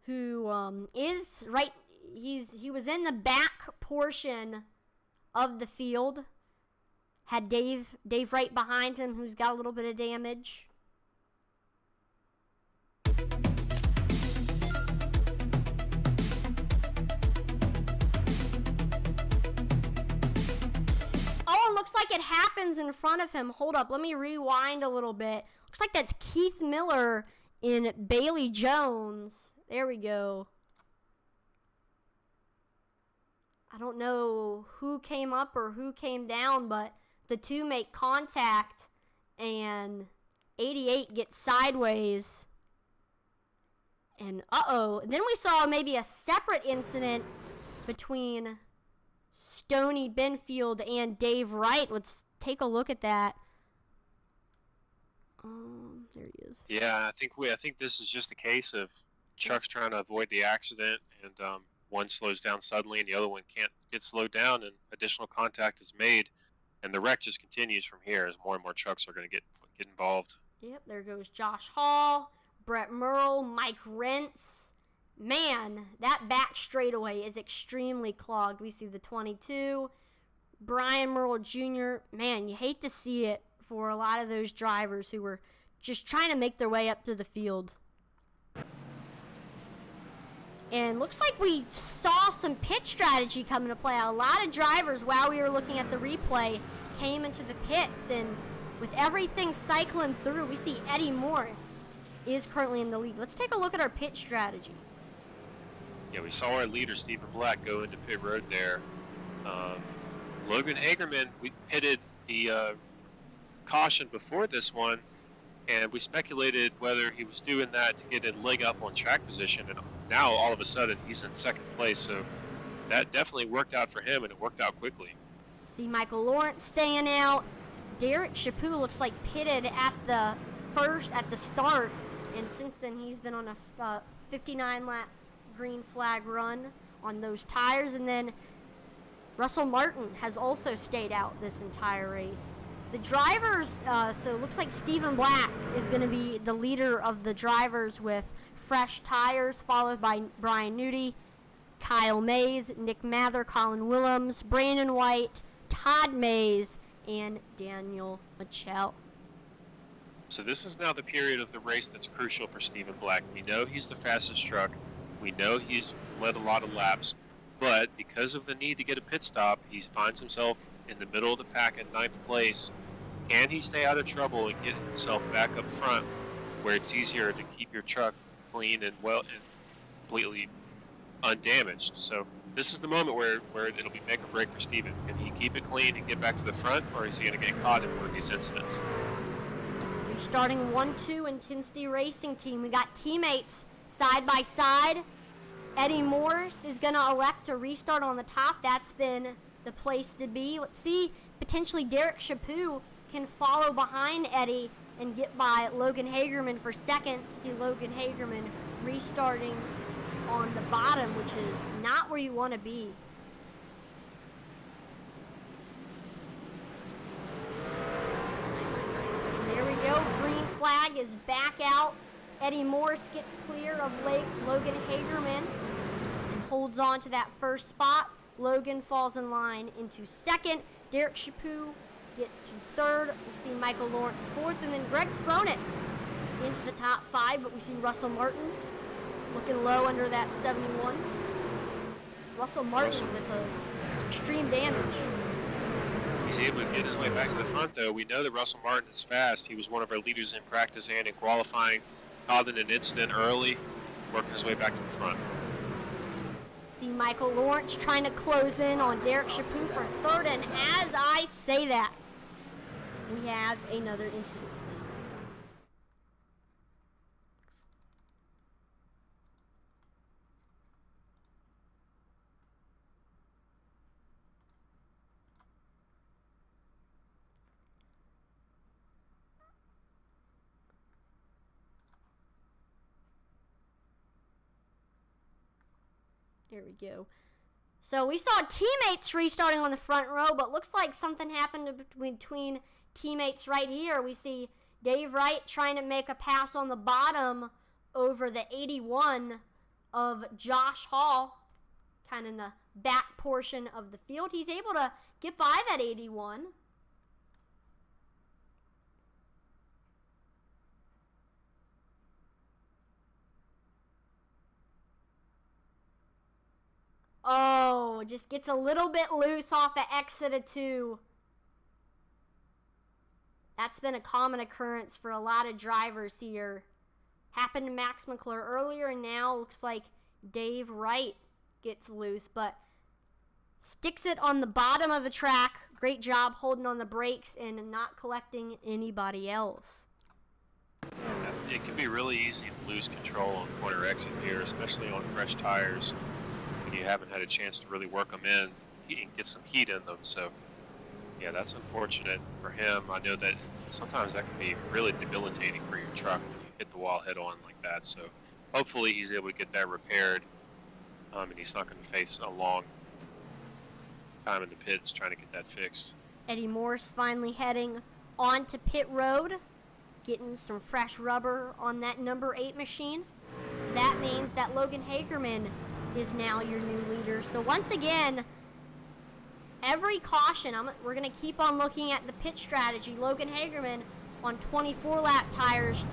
who he was in the back portion of the field. Had Dave right behind him, who's got a little bit of damage. Oh, it looks like it happens in front of him. Hold up, let me rewind a little bit. Looks like that's Keith Miller in Bailey Jones. There we go. I don't know who came up or who came down, but the two make contact, and 88 gets sideways. And uh-oh. Then we saw maybe a separate incident between Stoney Binfield and Dave Wright. Let's take a look at that. There he is. Yeah, I think this is just a case of Chuck's trying to avoid the accident, and one slows down suddenly and the other one can't get slowed down, and additional contact is made, and the wreck just continues from here as more and more trucks are going to get involved. Yep, there goes Josh Hall, Brett Merle, Mike Rentz. Man, that back straightaway is extremely clogged. We see the 22, Brian Merle Jr. Man, you hate to see it for a lot of those drivers who were just trying to make their way up to the field. And looks like we saw some pit strategy come into play. A lot of drivers, while we were looking at the replay, came into the pits, and with everything cycling through, we see Eddie Morris is currently in the lead. Let's take a look at our pit strategy. Yeah, we saw our leader, Stephen Black, go into pit road there. Logan Hagerman, we pitted the caution before this one, and we speculated whether he was doing that to get a leg up on track position, and now all of a sudden he's in second place, so that definitely worked out for him, and it worked out quickly. See Michael Lawrence staying out. Derek Chaput looks like pitted at the start, and since then he's been on a 59 lap green flag run on those tires. And then Russell Martin has also stayed out this entire race. The drivers, so it looks like Stephen Black is going to be the leader of the drivers with fresh tires, followed by Brian Nudie, Kyle Mays, Nick Mather, Colin Willems, Brandon White, Todd Mays, and Daniel Michel. So this is now the period of the race that's crucial for Stephen Black. We know he's the fastest truck. We know he's led a lot of laps, but because of the need to get a pit stop, he finds himself in the middle of the pack in 9th place. Can he stay out of trouble and get himself back up front where it's easier to keep your truck clean and well and completely undamaged? So this is the moment where it'll be make or break for Stephen. Can he keep it clean and get back to the front, or is he going to get caught in one of these incidents? Starting 1-2 Intensity Racing Team. We got teammates side by side. Eddie Morris is going to elect to restart on the top. That's been the place to be. Let's see, potentially Derek Chaput can follow behind Eddie and get by Logan Hagerman for second. See Logan Hagerman restarting on the bottom, which is not where you want to be. And there we go. Green flag is back out. Eddie Morris gets clear of Logan Hagerman and holds on to that first spot. Logan falls in line into second. Derek Chaput gets to third. We see Michael Lawrence fourth, and then Greg Froenick into the top 5, but we see Russell Martin looking low under that 71. Russell Martin with extreme damage. He's able to get his way back to the front, though. We know that Russell Martin is fast. He was one of our leaders in practice and in qualifying. Caught in an incident early, working his way back to the front. See Michael Lawrence trying to close in on Derek Chaput for third, and as I say that, we have another incident. There we go. So we saw teammates restarting on the front row, but looks like something happened between teammates right here. We see Dave Wright trying to make a pass on the bottom over the 81 of Josh Hall, kind of in the back portion of the field. He's able to get by that 81. Oh, just gets a little bit loose off of exit of 2. That's been a common occurrence for a lot of drivers here. Happened to Max McClure earlier, and now looks like Dave Wright gets loose, but sticks it on the bottom of the track. Great job holding on the brakes and not collecting anybody else. It can be really easy to lose control on corner exit here, especially on fresh tires. You haven't had a chance to really work them in and get some heat in them. So, yeah, that's unfortunate for him. I know that sometimes that can be really debilitating for your truck when you hit the wall head on like that. So, hopefully he's able to get that repaired, and he's not going to face a long time in the pits trying to get that fixed. Eddie Morris finally heading onto pit road, getting some fresh rubber on that number 8 machine. So that means that Logan Hagerman is now your new leader. So once again, every caution, we're going to keep on looking at the pit strategy. Logan Hagerman on 24 lap tires.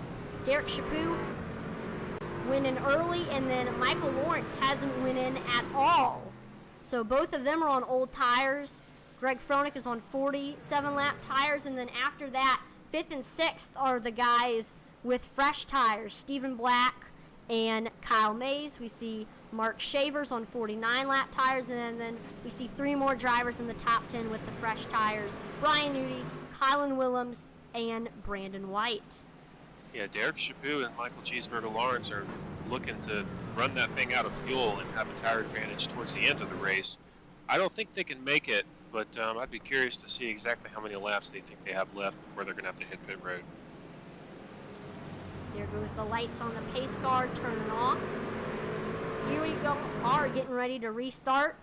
Derek Chaput winning early, and then Michael Lawrence hasn't went in at all. So both of them are on old tires. Greg Froenick is on 47 lap tires, and then after that, 5th and 6th are the guys with fresh tires, Stephen Black and Kyle Mays. We see Mark Shavers on 49 lap tires, and then we see 3 more drivers in the top 10 with the fresh tires, Brian Newty, Kylan Willems, and Brandon White. Yeah, Derek Chaput and Michael Cheeseburger Lawrence are looking to run that thing out of fuel and have a tire advantage towards the end of the race. I don't think they can make it, but I'd be curious to see exactly how many laps they think they have left before they're going to have to hit pit road. There goes the lights on the pace guard turning off. Here we are getting ready to restart.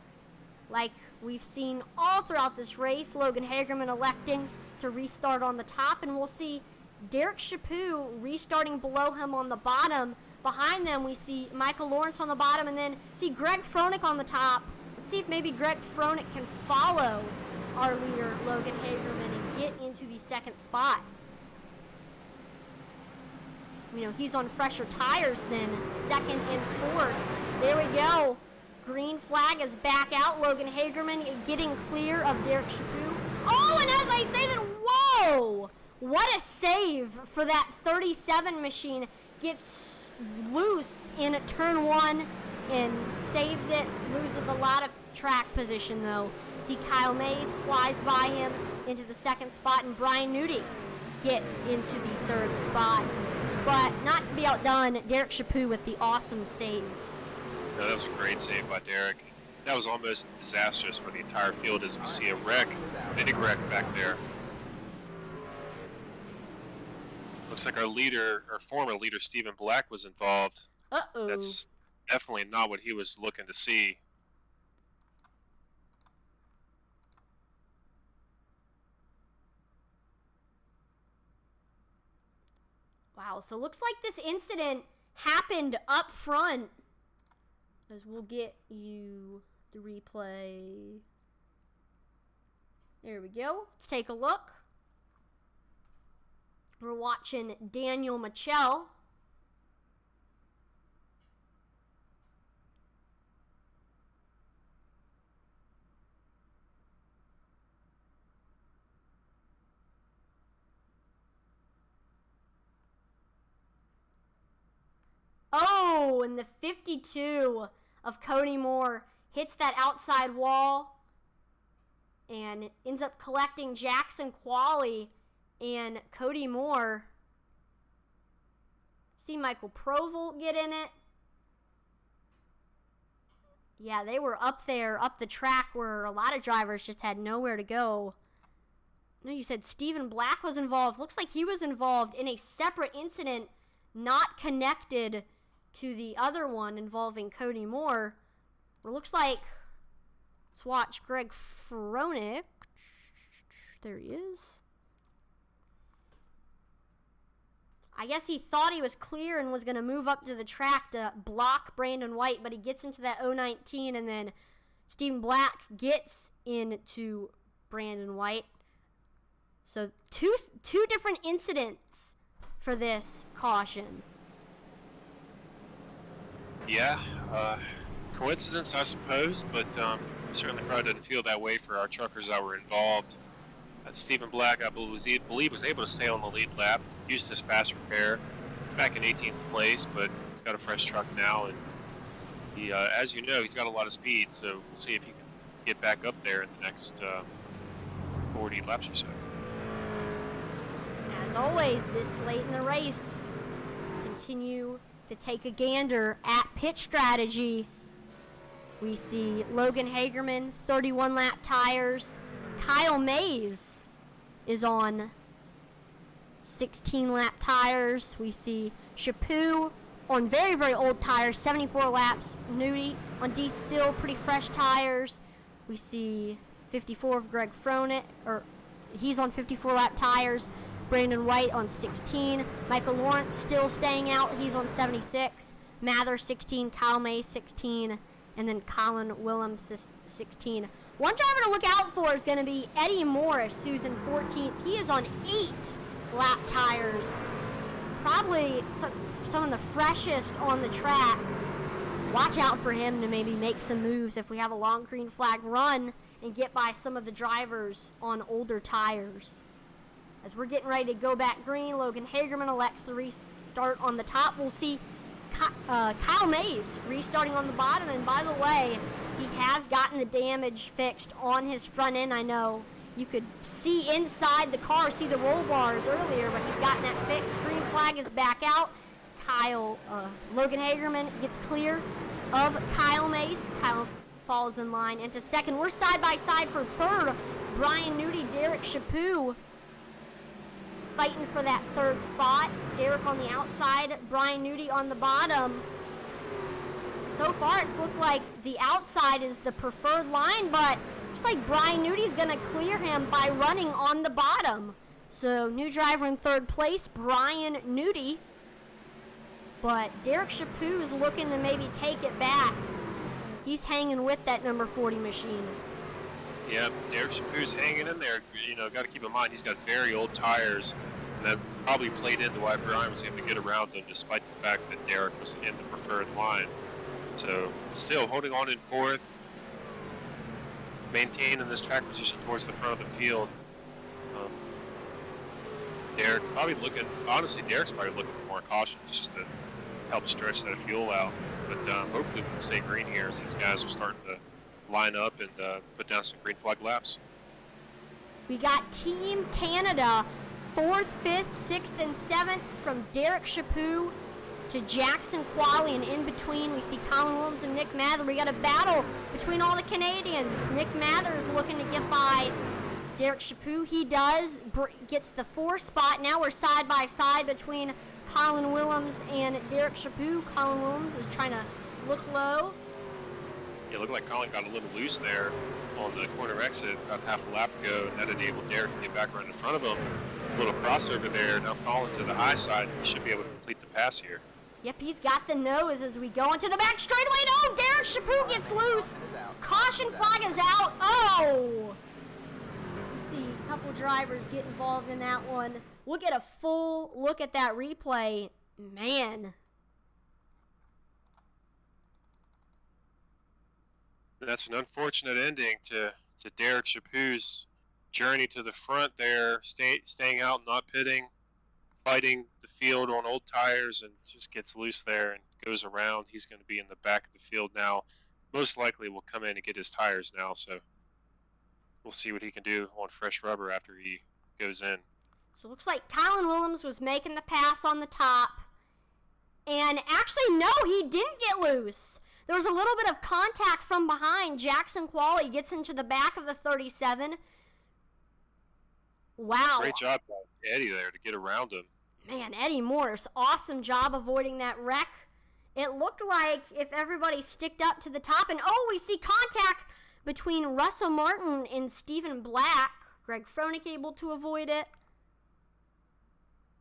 Like we've seen all throughout this race, Logan Hagerman electing to restart on the top, and we'll see Derek Chaput restarting below him on the bottom. Behind them, we see Michael Lawrence on the bottom, and then see Greg Froelich on the top. Let's see if maybe Greg Froelich can follow our leader, Logan Hagerman, and get into the second spot. You know, he's on fresher tires than second and fourth. There we go. Green flag is back out. Logan Hagerman getting clear of Derek Chaput. Oh, and as I say that, whoa! What a save for that 37 machine. Gets loose in turn 1 and saves it. Loses a lot of track position, though. See Kyle Mays flies by him into the second spot, and Brian Newty gets into the third spot. But not to be outdone, Derek Chaput with the awesome save. No, that was a great save by Derek. That was almost disastrous for the entire field as we see a wreck, big wreck back there. Looks like our leader, or former leader, Stephen Black was involved. Uh-oh. That's definitely not what he was looking to see. Wow, so looks like this incident happened up front. As we'll get you the replay. There we go. Let's take a look. We're watching Daniel Michel. Oh, and the 52 of Cody Moore hits that outside wall and ends up collecting Jackson Qualley and Cody Moore. See Michael Provolt get in it. Yeah, they were up there, up the track where a lot of drivers just had nowhere to go. No, you said Stephen Black was involved. Looks like he was involved in a separate incident not connected to the other one involving Cody Moore. It looks like, let's watch Greg Froelich. There he is. I guess he thought he was clear and was going to move up to the track to block Brandon White, but he gets into that 019, and then Stephen Black gets into Brandon White. So two different incidents for this caution. Yeah, coincidence, I suppose, but certainly probably didn't feel that way for our truckers that were involved. Stephen Black, I believe, was able to stay on the lead lap, used his fast repair, back in 18th place, but he's got a fresh truck now, and he, as you know, he's got a lot of speed, so we'll see if he can get back up there in the next 40 laps or so. As always, this late in the race, continue to take a gander at pit strategy. We see Logan Hagerman, 31 lap tires. Kyle Mays is on 16 lap tires. We see Chaput on very, very old tires, 74 laps. Newty on D still pretty fresh tires. We see 54 of Greg Froelich, or he's on 54 lap tires. Brandon White on 16. Michael Lawrence still staying out. He's on 76. Mather 16. Kyle May 16. And then Colin Willems 16. One driver to look out for is going to be Eddie Morris, who's in 14th. He is on 8 lap tires. Probably some of the freshest on the track. Watch out for him to maybe make some moves if we have a long green flag run and get by some of the drivers on older tires. As we're getting ready to go back green, Logan Hagerman elects to restart on the top. We'll see Kyle Mays restarting on the bottom. And by the way, he has gotten the damage fixed on his front end. I know you could see inside the car, see the roll bars earlier, but he's gotten that fixed. Green flag is back out. Logan Hagerman gets clear of Kyle Mays. Kyle falls in line into second. We're side by side for third. Brian Nudie, Derek Chaput fighting for that third spot. Derek on the outside, Brian Nudie on the bottom. So far it's looked like the outside is the preferred line, but looks like Brian Nudie's gonna clear him by running on the bottom. So new driver in third place, Brian Nudie. But Derek Chaput is looking to maybe take it back. He's hanging with that number 40 machine. Yeah, Derek Chaput's hanging in there. You know, got to keep in mind he's got very old tires, and that probably played into why Brian was able to get around him, despite the fact that Derek was in the preferred line. So, still holding on in fourth, maintaining this track position towards the front of the field. Derek probably looking, honestly, Derek's probably looking for more caution just to help stretch that fuel out. But hopefully we can stay green here as these guys are starting to line up and put down some green flag laps. We got Team Canada, 4th, 5th, 6th, and 7th from Derek Chaput to Jackson Qualley, and in between we see Colin Williams and Nick Mather. We got a battle between all the Canadians. Nick Mather is looking to get by Derek Chaput. He does, gets the 4th spot. Now we're side by side between Colin Williams and Derek Chaput. Colin Williams is trying to look low. It looked like Colin got a little loose there on the corner exit about half a lap ago, and that enabled Derek to get back right in front of him. A little crossover there. Now Colin to the high side. He should be able to complete the pass here. Yep, he's got the nose as we go into the back straightaway. No, Derek Chaput gets loose. Caution flag is out. Oh! You see a couple drivers get involved in that one. We'll get a full look at that replay. Man. That's an unfortunate ending to Derek Chaput's journey to the front there, staying out, not pitting, fighting the field on old tires, and just gets loose there and goes around. He's going to be in the back of the field now. Most likely will come in and get his tires now, so we'll see what he can do on fresh rubber after he goes in. So it looks like Colin Williams was making the pass on the top. And actually, no, he didn't get loose. There was a little bit of contact from behind. Jackson Qualley gets into the back of the 37. Wow. Great job by Eddie there to get around him. Man, Eddie Morris, awesome job avoiding that wreck. It looked like if everybody sticked up to the top, and oh, we see contact between Russell Martin and Stephen Black. Greg Froelich able to avoid it.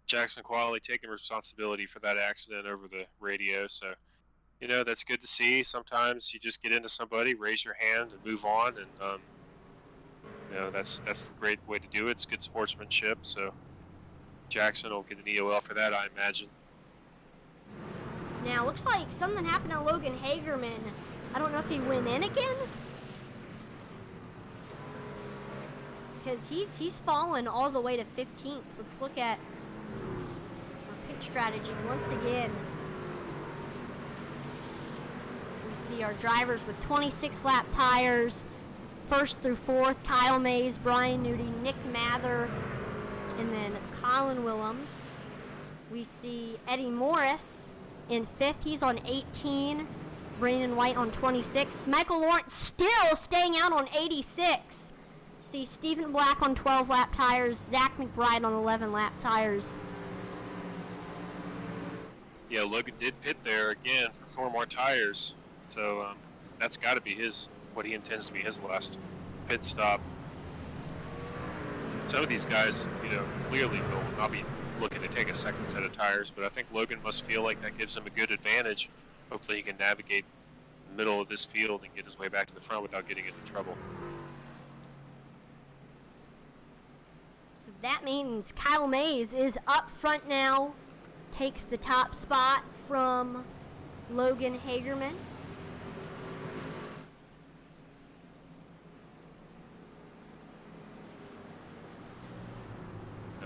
Jackson Qualley taking responsibility for that accident over the radio, so you know, that's good to see. Sometimes you just get into somebody, raise your hand, and move on, and you know, that's the great way to do it. It's good sportsmanship, so Jackson will get an EOL for that, I imagine. Now, looks like something happened to Logan Hagerman. I don't know if he went in again. Because he's fallen all the way to 15th. Let's look at our pit strategy once again. We see our drivers with 26 lap tires. 1st through 4th, Kyle Mays, Brian Nudie, Nick Mather, and then Colin Williams. We see Eddie Morris in 5th. He's on 18. Brandon White on 26. Michael Lawrence still staying out on 86. See Stephen Black on 12 lap tires. Zach McBride on 11 lap tires. Yeah, Logan did pit there again for 4 more tires. So that's got to be what he intends to be his last pit stop. Some of these guys, you know, clearly will not be looking to take a second set of tires, but I think Logan must feel like that gives him a good advantage. Hopefully he can navigate the middle of this field and get his way back to the front without getting into trouble. So that means Kyle Mays is up front now, takes the top spot from Logan Hagerman.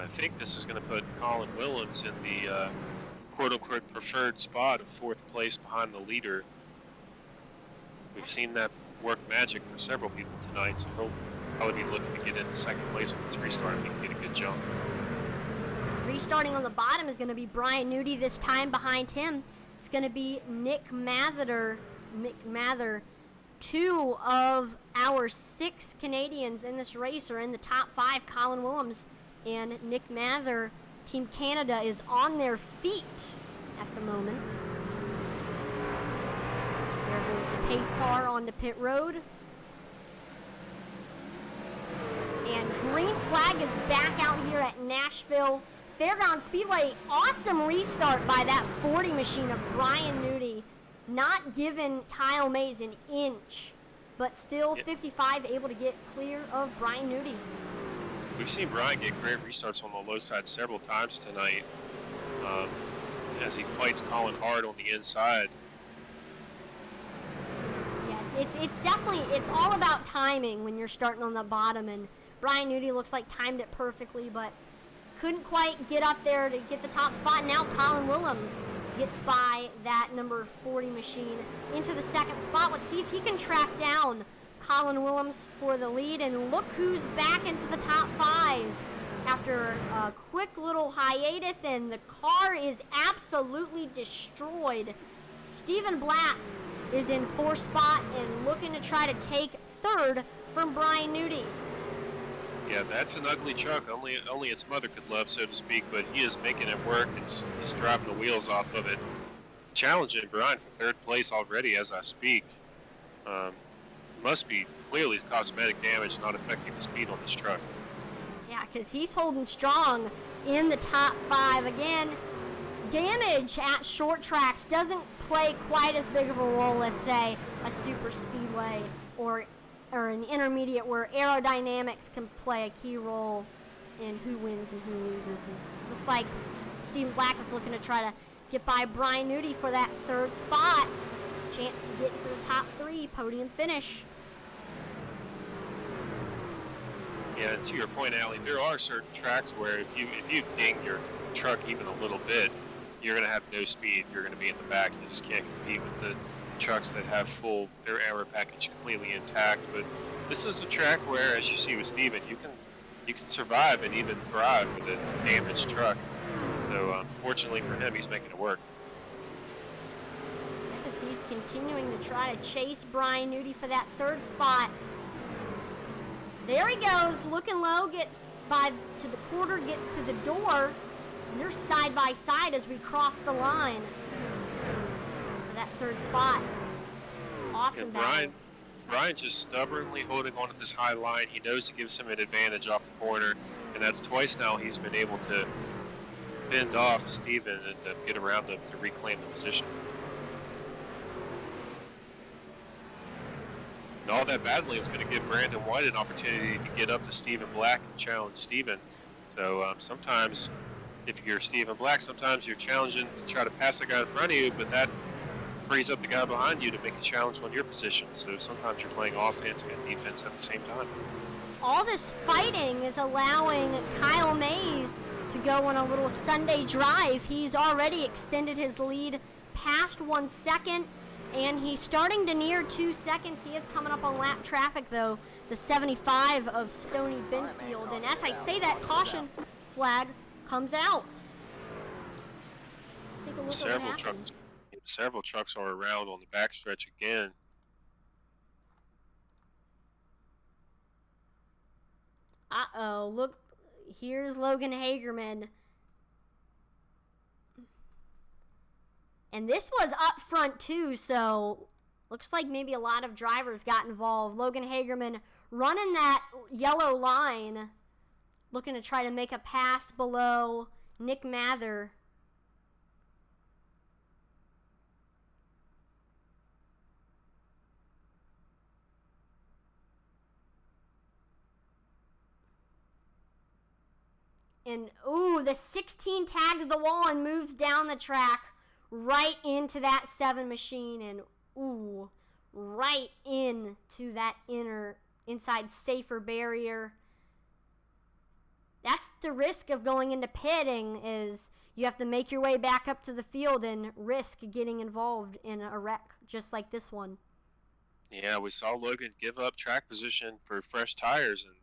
I think this is going to put Colin Willems in the quote-unquote preferred spot of 4th place behind the leader. We've seen that work magic for several people tonight, so he'll probably be looking to get into 2nd place with his restart if he can get a good jump. Restarting on the bottom is going to be Brian Nudie this time. Behind him, it's going to be Nick Mather. 2 of our 6 Canadians in this race are in the top 5. Colin Willems and Nick Mather. Team Canada is on their feet at the moment. There goes the pace car onto pit road. And green flag is back out here at Nashville Fairgrounds Speedway. Awesome restart by that 40 machine of Brian Nudie. Not giving Kyle Mays an inch, but still 55 able to get clear of Brian Nudie. We've seen Brian get great restarts on the low side several times tonight as he fights Colin hard on the inside. Yeah, it's definitely, it's all about timing when you're starting on the bottom, and Brian Nudie looks like timed it perfectly, but couldn't quite get up there to get the top spot. Now Colin Willems gets by that number 40 machine into the 2nd spot. Let's see if he can track down Colin Willems for the lead, and look who's back into the top 5 after a quick little hiatus, and the car is absolutely destroyed. Stephen Black is in 4th spot and looking to try to take 3rd from Brian Nudie. Yeah, that's an ugly truck. Only its mother could love, so to speak, but he is making it work. He's dropping the wheels off of it. Challenging Brian for 3rd place already as I speak. Must be clearly cosmetic damage, not affecting the speed on this truck. Yeah, because he's holding strong in the top 5. Again, damage at short tracks doesn't play quite as big of a role as, say, a super speedway or an intermediate, where aerodynamics can play a key role in who wins and who loses. Looks like Stephen Black is looking to try to get by Brian Nudie for that 3rd spot. Chance to get into the top 3, podium finish. Yeah, to your point, Allie, there are certain tracks where if you ding your truck even a little bit, you're going to have no speed. You're going to be in the back. You just can't compete with the trucks that have their aero package completely intact. But this is a track where, as you see with Steven, you can survive and even thrive with a damaged truck. So unfortunately for him, he's making it work. As he's continuing to try to chase Brian Nudie for that 3rd spot. There he goes, looking low, gets by to the quarter, gets to the door, and they're side by side as we cross the line for that 3rd spot. Awesome battle. Brian just stubbornly holding on to this high line. He knows it gives him an advantage off the corner, and that's twice now he's been able to fend off Steven and get around him to reclaim the position. And all that battling is going to give Brandon White an opportunity to get up to Stephen Black and challenge Stephen. So sometimes, if you're Stephen Black, sometimes you're challenging to try to pass the guy in front of you, but that frees up the guy behind you to make a challenge on your position. So sometimes you're playing offense and defense at the same time. All this fighting is allowing Kyle Mays to go on a little Sunday drive. He's already extended his lead past 1 second, and he's starting to near 2 seconds. He is coming up on lap traffic, though, the 75 of Stony Benfield. And as I say that, caution flag comes out. Take a look at what happened. Several trucks are around on the backstretch again. Uh-oh, look, here's Logan Hagerman. And this was up front too, so looks like maybe a lot of drivers got involved. Logan Hagerman running that yellow line, looking to try to make a pass below Nick Mather. And, ooh, the 16 tags the wall and moves down the track right into that 7 machine. And, ooh, right into that inside safer barrier. that's the risk of going into pitting, is you have to make your way back up to the field and risk getting involved in a wreck just like this one. Yeah, we saw Logan give up track position for fresh tires, and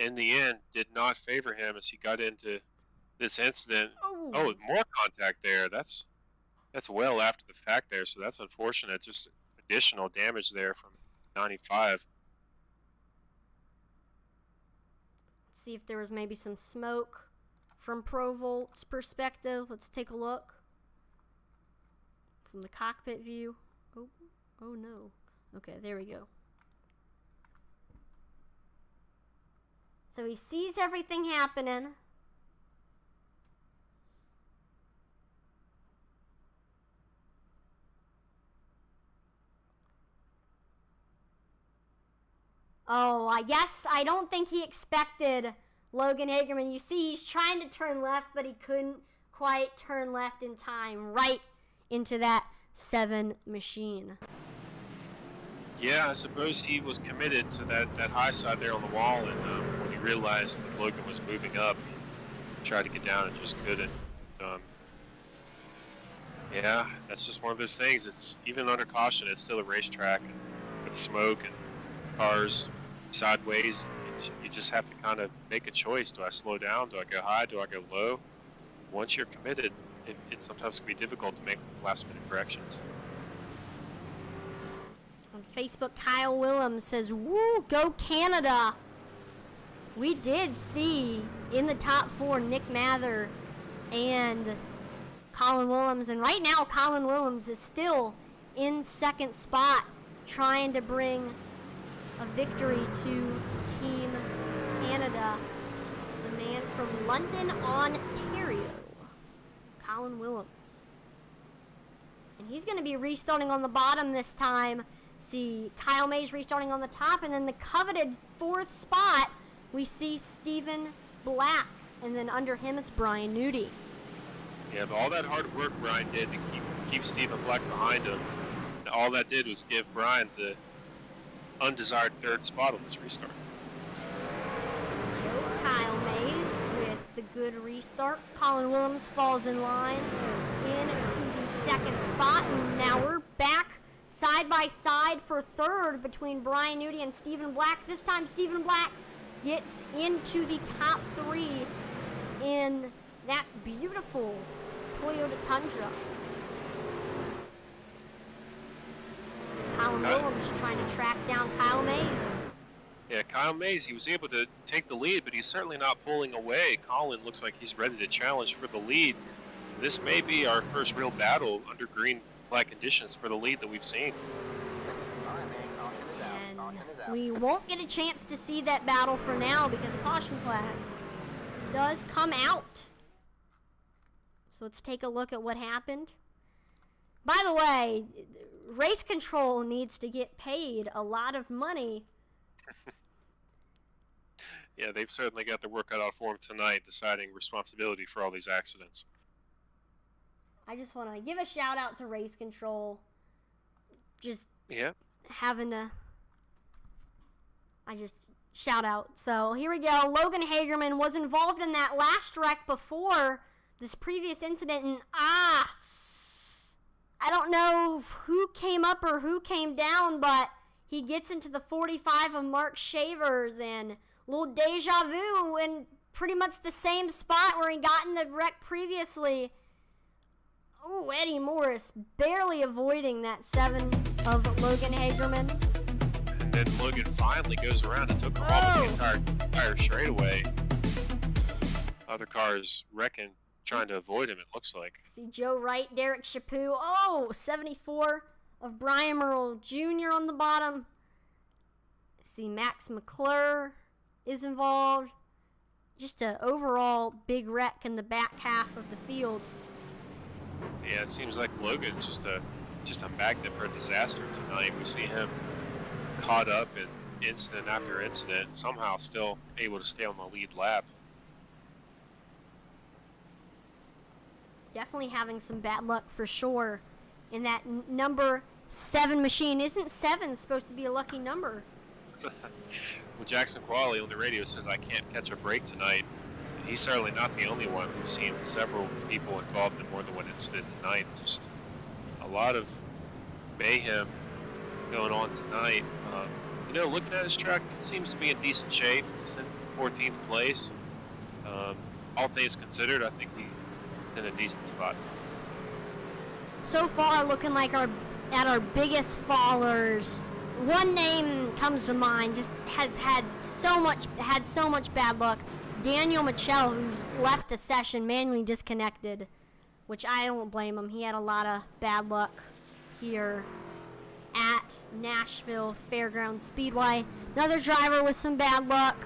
in the end did not favor him as he got into this incident. Oh, more contact there. That's well after the fact there, so that's unfortunate. Just additional damage there from 95. Let's see if there was maybe some smoke from Provolt's perspective. Let's take a look from the cockpit view. Oh no. Okay, there we go. So he sees everything happening. Oh, yes, I don't think he expected Logan Hagerman. You see, he's trying to turn left, but he couldn't quite turn left in time, right into that 7 machine. Yeah, I suppose he was committed to that high side there on the wall, and when he realized that Logan was moving up, he tried to get down and just couldn't. Yeah, that's just one of those things. It's even under caution, it's still a racetrack, and with smoke and cars sideways, you just have to kind of make a choice. Do I slow down? Do I go high? Do I go low? Once you're committed, it sometimes can be difficult to make last-minute corrections. On Facebook, Kyle Willems says, "Woo, go Canada!" We did see in the top 4 Nick Mather and Colin Willems, and right now Colin Willems is still in second spot, trying to bring a victory to Team Canada. The man from London, Ontario, Colin Willems. And he's going to be restarting on the bottom this time. See Kyle Mays restarting on the top, and then the coveted 4th spot, we see Stephen Black, and then under him it's Brian Nudie. Yeah, but all that hard work Brian did to keep Stephen Black behind him, and all that did was give Brian the undesired 3rd spot on this restart. Kyle Mays with the good restart. Colin Willems falls in line into the 2nd spot, and now we're back side by side for 3rd between Brian Nudie and Stephen Black. This time Stephen Black gets into the top 3 in that beautiful Toyota Tundra. Colin Willems trying to track down Kyle Mays. Yeah, Kyle Mays, he was able to take the lead, but he's certainly not pulling away. Colin looks like he's ready to challenge for the lead. This may be our first real battle under green-black conditions for the lead that we've seen. And we won't get a chance to see that battle for now because a caution flag does come out. So let's take a look at what happened. By the way, race control needs to get paid a lot of money. Yeah, they've certainly got their work cut out for them tonight, deciding responsibility for all these accidents. I just want to give a shout out to race control. Just having to, shout out. So here we go. Logan Hagerman was involved in that last wreck before this previous incident, and I don't know who came up or who came down, but he gets into the 45 of Mark Shavers, and a little deja vu in pretty much the same spot where he got in the wreck previously. Oh, Eddie Morris barely avoiding that 7 of Logan Hagerman. And then Logan finally goes around and took almost the entire straightaway. Other cars wrecking, trying to avoid him, it looks like. See Joe Wright, Derek Chaput. 74 of Brian Merle Jr. on the bottom. See Max McClure is involved. Just an overall big wreck in the back half of the field. Yeah, it seems like Logan's just a magnet for disaster tonight. We see him caught up in incident after incident, somehow still able to stay on the lead lap. Definitely having some bad luck for sure in that number 7 machine. Isn't 7 supposed to be a lucky number? Well, Jackson Qualley on the radio says I can't catch a break tonight. He's certainly not the only one. We've seen several people involved in more than one incident tonight. Just a lot of mayhem going on tonight. Looking at his truck, he seems to be in decent shape. He's in 14th place. All things considered, I think he's in a decent spot. So far, looking like at our biggest fallers. One name comes to mind, just has had so much bad luck. Daniel Mitchell, who's left the session, manually disconnected, which I don't blame him. He had a lot of bad luck here at Nashville Fairgrounds Speedway. Another driver with some bad luck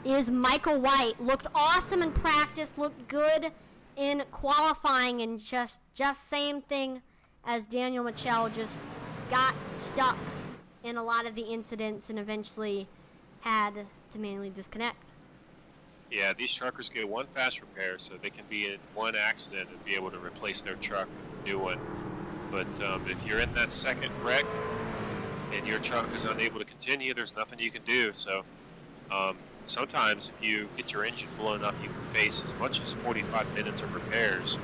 is Michael White. Looked awesome in practice, looked good in qualifying, and just same thing as Daniel Mitchell, just got stuck in a lot of the incidents and eventually had to manually disconnect. Yeah, these truckers get one fast repair, so they can be in one accident and be able to replace their truck with a new one. But if you're in that second wreck and your truck is unable to continue, there's nothing you can do. So sometimes if you get your engine blown up, you can face as much as 45 minutes of repairs.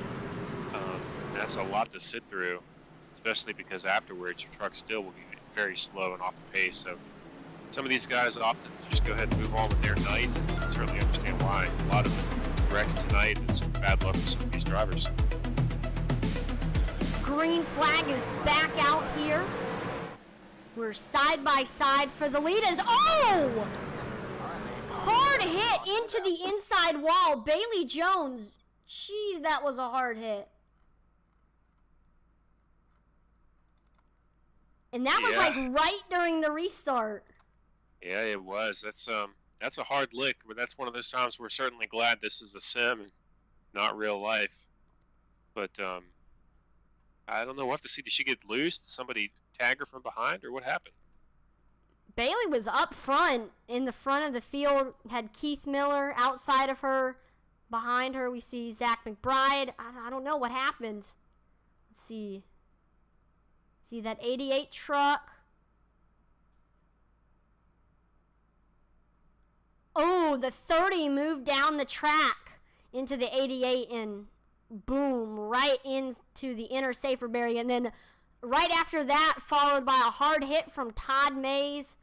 That's a lot to sit through, especially because afterwards your truck still will be very slow and off the pace. So some of these guys often just go ahead and move on with their night. I certainly understand why. A lot of wrecks tonight and some bad luck for some of these drivers. Green flag is back out here. We're side by side for the lead as, oh! Hard hit into the inside wall. Bailey Jones. Jeez, that was a hard hit. And that was like right during the restart. Yeah, it was. That's a hard lick, but that's one of those times we're certainly glad this is a sim and not real life. But I don't know. We'll have to see. Did she get loose? Did somebody tag her from behind, or what happened? Bailey was up front, in the front of the field, had Keith Miller outside of her. Behind her, we see Zach McBride. I don't know what happened. Let's see. See that 88 truck. Oh, the 30 moved down the track into the 88 and boom, right into the inner safer barrier. And then right after that, followed by a hard hit from Todd Mays.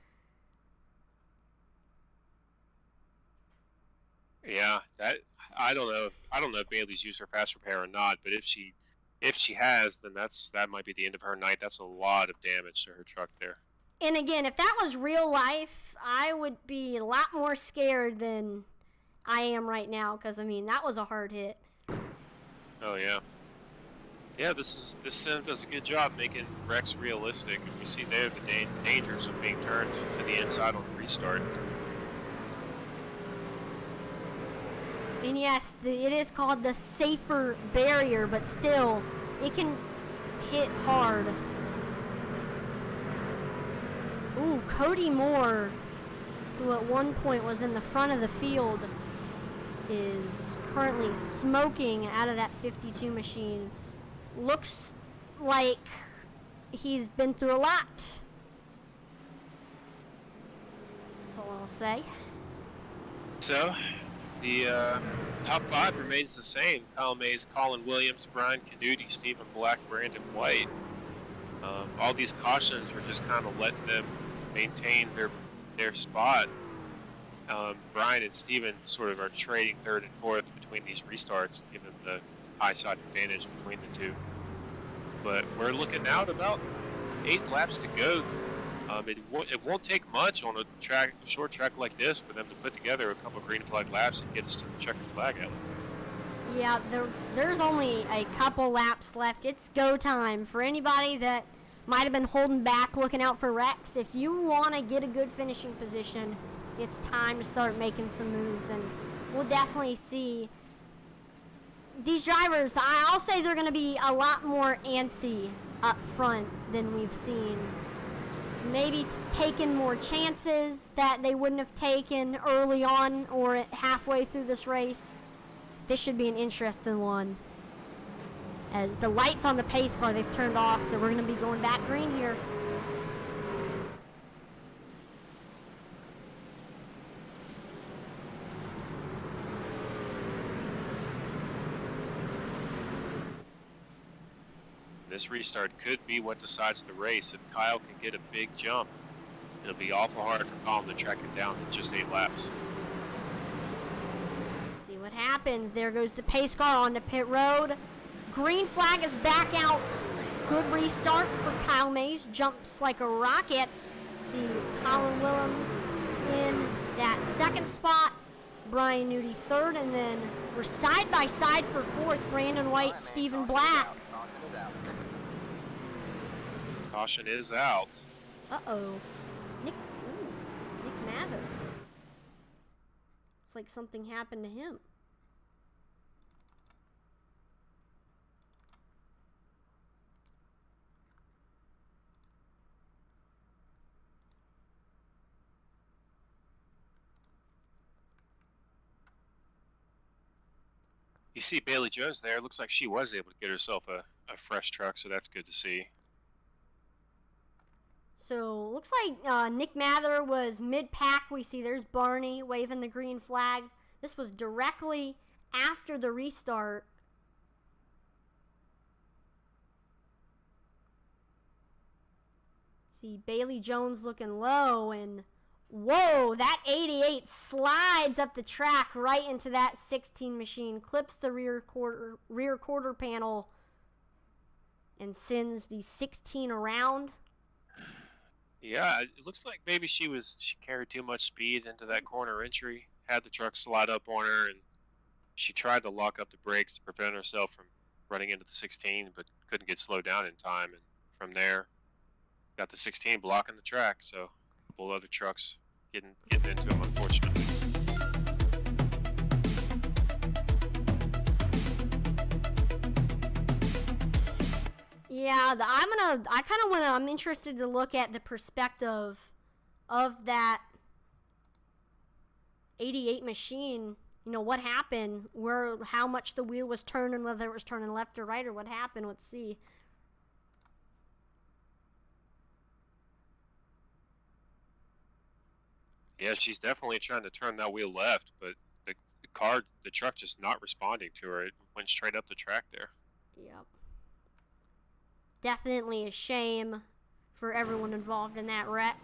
Yeah, I don't know if Bailey's used her fast repair or not, but if she has, then that might be the end of her night. That's a lot of damage to her truck there. And again, if that was real life, I would be a lot more scared than I am right now, because I mean that was a hard hit. Oh yeah. Yeah, this sim does a good job making wrecks realistic, and we see there the dangers of being turned to the inside on the restart. And yes, it is called the safer barrier, but still, it can hit hard. Ooh, Cody Moore, who at one point was in the front of the field, is currently smoking out of that 52 machine. Looks like he's been through a lot. That's all I'll say. So, the top five remains the same. Kyle Mays, Colin Williams, Brian Canuti, Stephen Black, Brandon White. All these cautions were just kind of letting them maintain their spot. Brian and Stephen sort of are trading third and fourth between these restarts, given the high side advantage between the two. But we're looking out about 8 laps to go. It won't take much on a short track like this for them to put together a couple of green flag laps and get us to the checkered flag alley. Yeah, there's only a couple laps left. It's go time for anybody that might have been holding back, looking out for wrecks. If you want to get a good finishing position, it's time to start making some moves, and we'll definitely see these drivers. I'll say they're going to be a lot more antsy up front than we've seen. Maybe taking more chances that they wouldn't have taken early on or halfway through this race. This should be an interesting one. As the lights on the pace car, they've turned off, so we're going to be going back green here. This restart could be what decides the race. If Kyle can get a big jump, it'll be awful hard for Colin to track it down in just 8 laps. Let's see what happens. There goes the pace car on the pit road. Green flag is back out. Good restart for Kyle Mays. Jumps like a rocket. See Colin Willems in that second spot. Brian Nudie third, and then we're side by side for fourth. Brandon White, Stephen Black. Caution is out. Uh-oh. Nick Mather. Looks like something happened to him. You see Bailey Jones there. Looks like she was able to get herself a fresh truck, so that's good to see. So, looks like Nick Mather was mid-pack. We see there's Barney waving the green flag. This was directly after the restart. See Bailey Jones looking low, and whoa, that 88 slides up the track right into that 16 machine, clips the rear quarter panel, and sends the 16 around. Yeah, it looks like maybe she carried too much speed into that corner entry, had the truck slide up on her, and she tried to lock up the brakes to prevent herself from running into the 16, but couldn't get slowed down in time. And from there, got the 16 blocking the track, so a couple other trucks getting into them, unfortunately. Yeah, I'm interested to look at the perspective of that 88 machine. You know, what happened, how much the wheel was turning, whether it was turning left or right, or what happened. Let's see. Yeah, she's definitely trying to turn that wheel left, but the truck just not responding to her. It went straight up the track there. Yep. Definitely a shame for everyone involved in that wreck.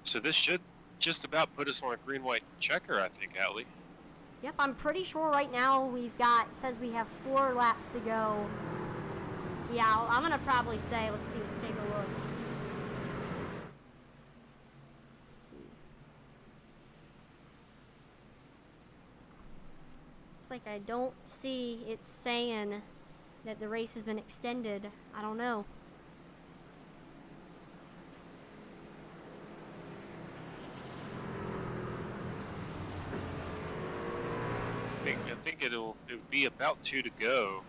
So this should just about put us on a green-white checker, I think, Allie. Yep, I'm pretty sure right now it says we have 4 laps to go. Yeah, I'm going to probably say, let's take a look. Like I don't see it saying that the race has been extended. I don't know. I think it'll be about 2 to go.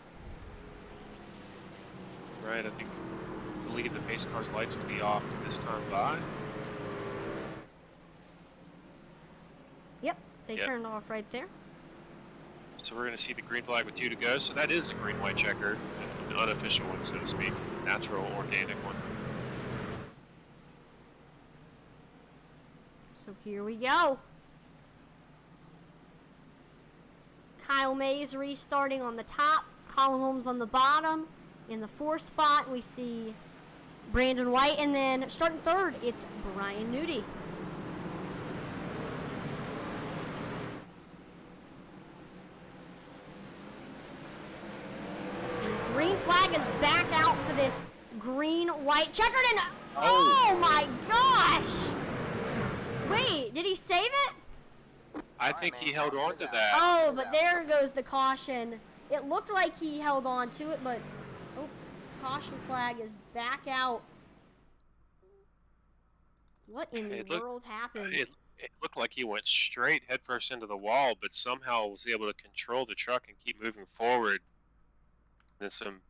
Right, I believe the pace car's lights will be off this time by. Yep, they turned off right there. So we're going to see the green flag with 2 to go. So that is a green-white checker, an unofficial one, so to speak, natural, organic one. So here we go. Kyle Mays restarting on the top, Colin Holmes on the bottom. In the 4th spot, we see Brandon White, and then starting 3rd, it's Brian Nudie. Green flag is back out for this green-white checkered, and oh my gosh! Wait, did he save it? I think he held on to that. Oh, but there goes the caution. It looked like he held on to it, but caution flag is back out. What in the world happened? It looked like he went straight headfirst into the wall, but somehow was able to control the truck and keep moving forward. Then some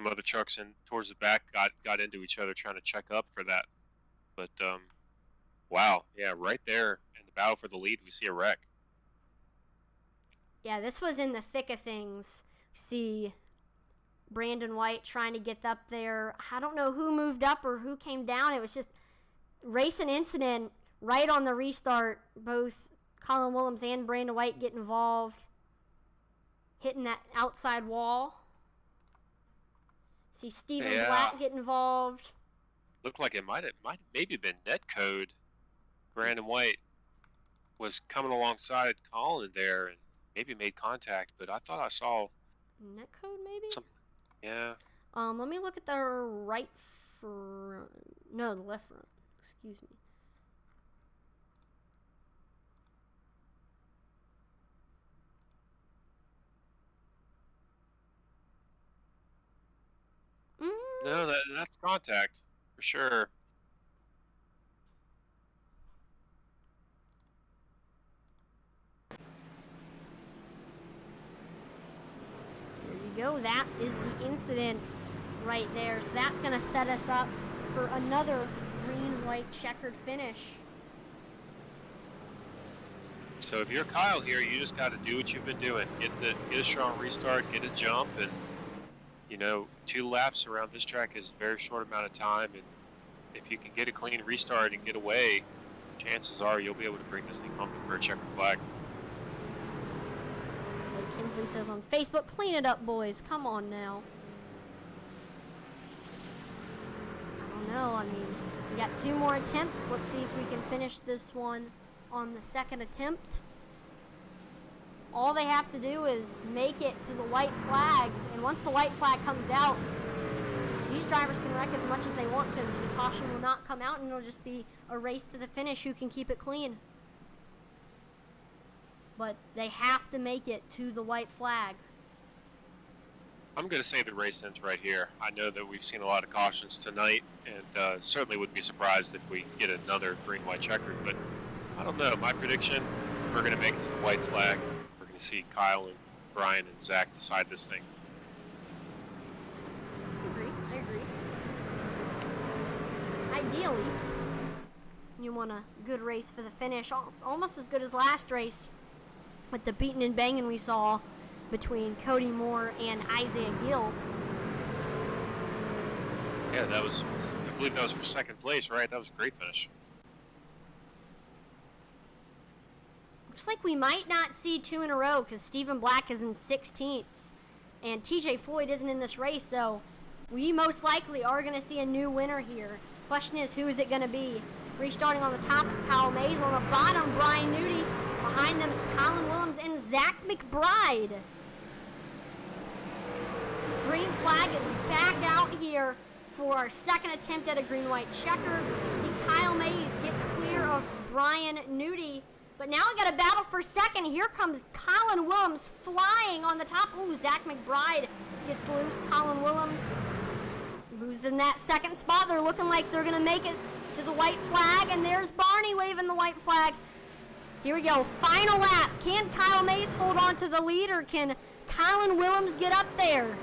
other trucks in towards the back got into each other trying to check up for that. But wow, yeah, right there in the battle for the lead, we see a wreck. Yeah, this was in the thick of things. See Brandon White trying to get up there. I don't know who moved up or who came down. It was just racing incident right on the restart. Both Colin Willems and Brandon White get involved, hitting that outside wall. See Stephen Yeah. Black get involved. Looked like it might have maybe been Netcode. Brandon White was coming alongside Colin there and maybe made contact, but I thought I saw Netcode maybe? some. Yeah. Let me look at the right front. No, the left front. Excuse me. No, that's contact for sure. There you go. That is the incident right there. So that's going to set us up for another green-white checkered finish. So if you're Kyle here, you just got to do what you've been doing. Get a strong restart, get a jump, and 2 laps around this track is a very short amount of time. And if you can get a clean restart and get away, chances are you'll be able to bring this thing home for a checkered flag. Kinsley says on Facebook, clean it up, boys. Come on now. I don't know. I mean, we got 2 more attempts. Let's see if we can finish this one on the second attempt. All they have to do is make it to the white flag, and once the white flag comes out, these drivers can wreck as much as they want because the caution will not come out, and it'll just be a race to the finish who can keep it clean. But they have to make it to the white flag. I'm going to say the race ends right here. I know that we've seen a lot of cautions tonight, and certainly wouldn't be surprised if we get another green-white checkered, but I don't know. My prediction, we're going to make it to the white flag. We're going to see Kyle and Brian and Zach decide this thing. I agree. Ideally, you want a good race for the finish, almost as good as last race with the beating and banging we saw between Cody Moore and Isaiah Gill. Yeah, I believe that was for second place, right? That was a great finish. Looks like we might not see 2 in a row because Stephen Black is in 16th and TJ Floyd isn't in this race, so we most likely are going to see a new winner here. Question is, who is it going to be? Restarting on the top is Kyle Mays. On the bottom, Brian Nudie. Behind them, it's Colin Williams and Zach McBride. Green flag is back out here for our second attempt at a green-white checker. See, Kyle Mays gets clear of Brian Nudie. But now we got a battle for second. Here comes Colin Williams flying on the top. Ooh, Zach McBride gets loose. Colin Williams moves in that second spot. They're looking like they're going to make it to the white flag. And there's Barney waving the white flag. Here we go. Final lap. Can Kyle Mays hold on to the lead, or can Colin Williams get up there?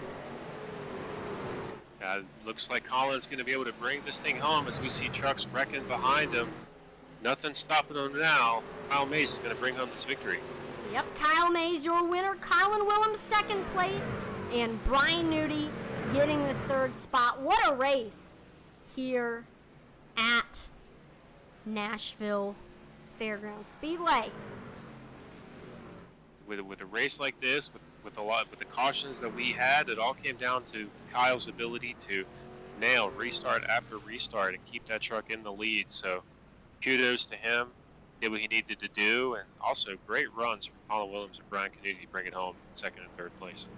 Looks like Colin's going to be able to bring this thing home as we see trucks wrecking behind him. Nothing stopping him now. Kyle Mays is going to bring home this victory. Yep, Kyle Mays, your winner. Colin Williams, second place. And Brian Nudie getting the third spot. What a race here at Nashville Fairgrounds Speedway. With a race like this, with the cautions that we had, it all came down to Kyle's ability to nail restart after restart and keep that truck in the lead. So kudos to him. Did what he needed to do, and also great runs from Colin Williams and Brian Canuti to bring it home in second and third place.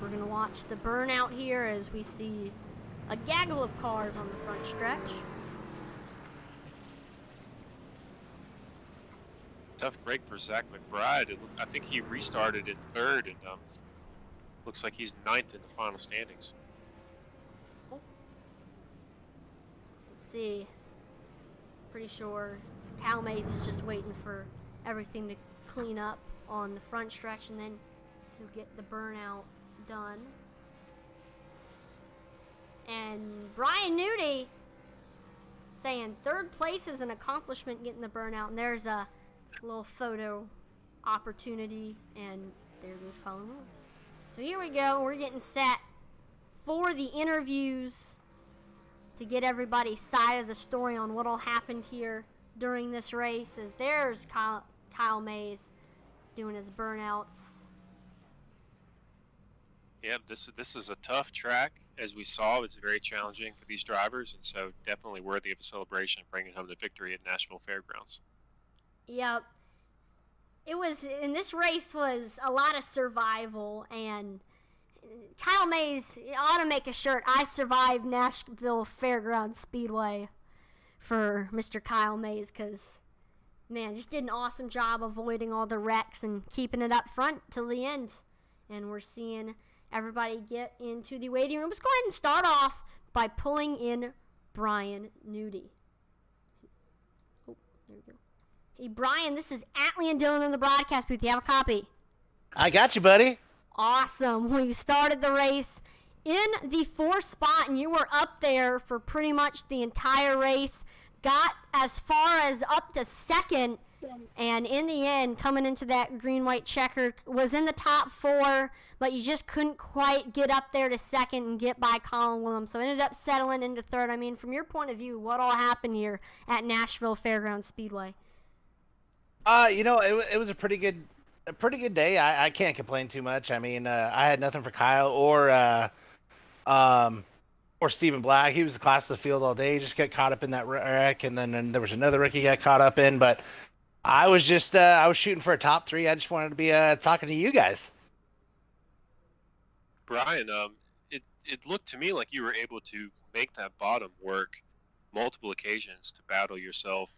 We're going to watch the burnout here as we see a gaggle of cars on the front stretch. Tough break for Zach McBride. I think he restarted in third, and looks like he's ninth in the final standings. Let's see. Pretty sure Kyle Mays is just waiting for everything to clean up on the front stretch, and then he'll get the burnout done. And Brian Nudie saying third place is an accomplishment, getting the burnout. And there's a little photo opportunity, and there goes Colin Williams. So here we go. We're getting set for the interviews to get everybody's side of the story on what all happened here during this race. As there's Kyle Mays doing his burnouts. Yeah, this is a tough track, as we saw. It's very challenging for these drivers, and so definitely worthy of a celebration, bringing home the victory at Nashville Fairgrounds. Yep. It was, and this race was a lot of survival, and Kyle Mays ought to make a shirt. I survived Nashville Fairgrounds Speedway for Mr. Kyle Mays, because, man, just did an awesome job avoiding all the wrecks and keeping it up front till the end. And we're seeing everybody get into the waiting room. Let's go ahead and start off by pulling in Brian Nudie. Oh, there we go. Hey, Brian, this is Atlee and Dylan in the broadcast booth. You have a copy? I got you, buddy. Awesome. We started the race in the 4th spot, and you were up there for pretty much the entire race. Got as far as up to 2nd, and in the end, coming into that green-white checker, was in the top 4, but you just couldn't quite get up there to 2nd and get by Colin Williams. So ended up settling into 3rd. I mean, from your point of view, what all happened here at Nashville Fairgrounds Speedway? It was a pretty good day. I can't complain too much. I mean, I had nothing for Kyle or Stephen Black. He was the class of the field all day. He just got caught up in that wreck, and then there was another wreck he got caught up in. But I was just I was shooting for a top 3. I just wanted to be talking to you guys. Brian, it looked to me like you were able to make that bottom work multiple occasions to battle yourself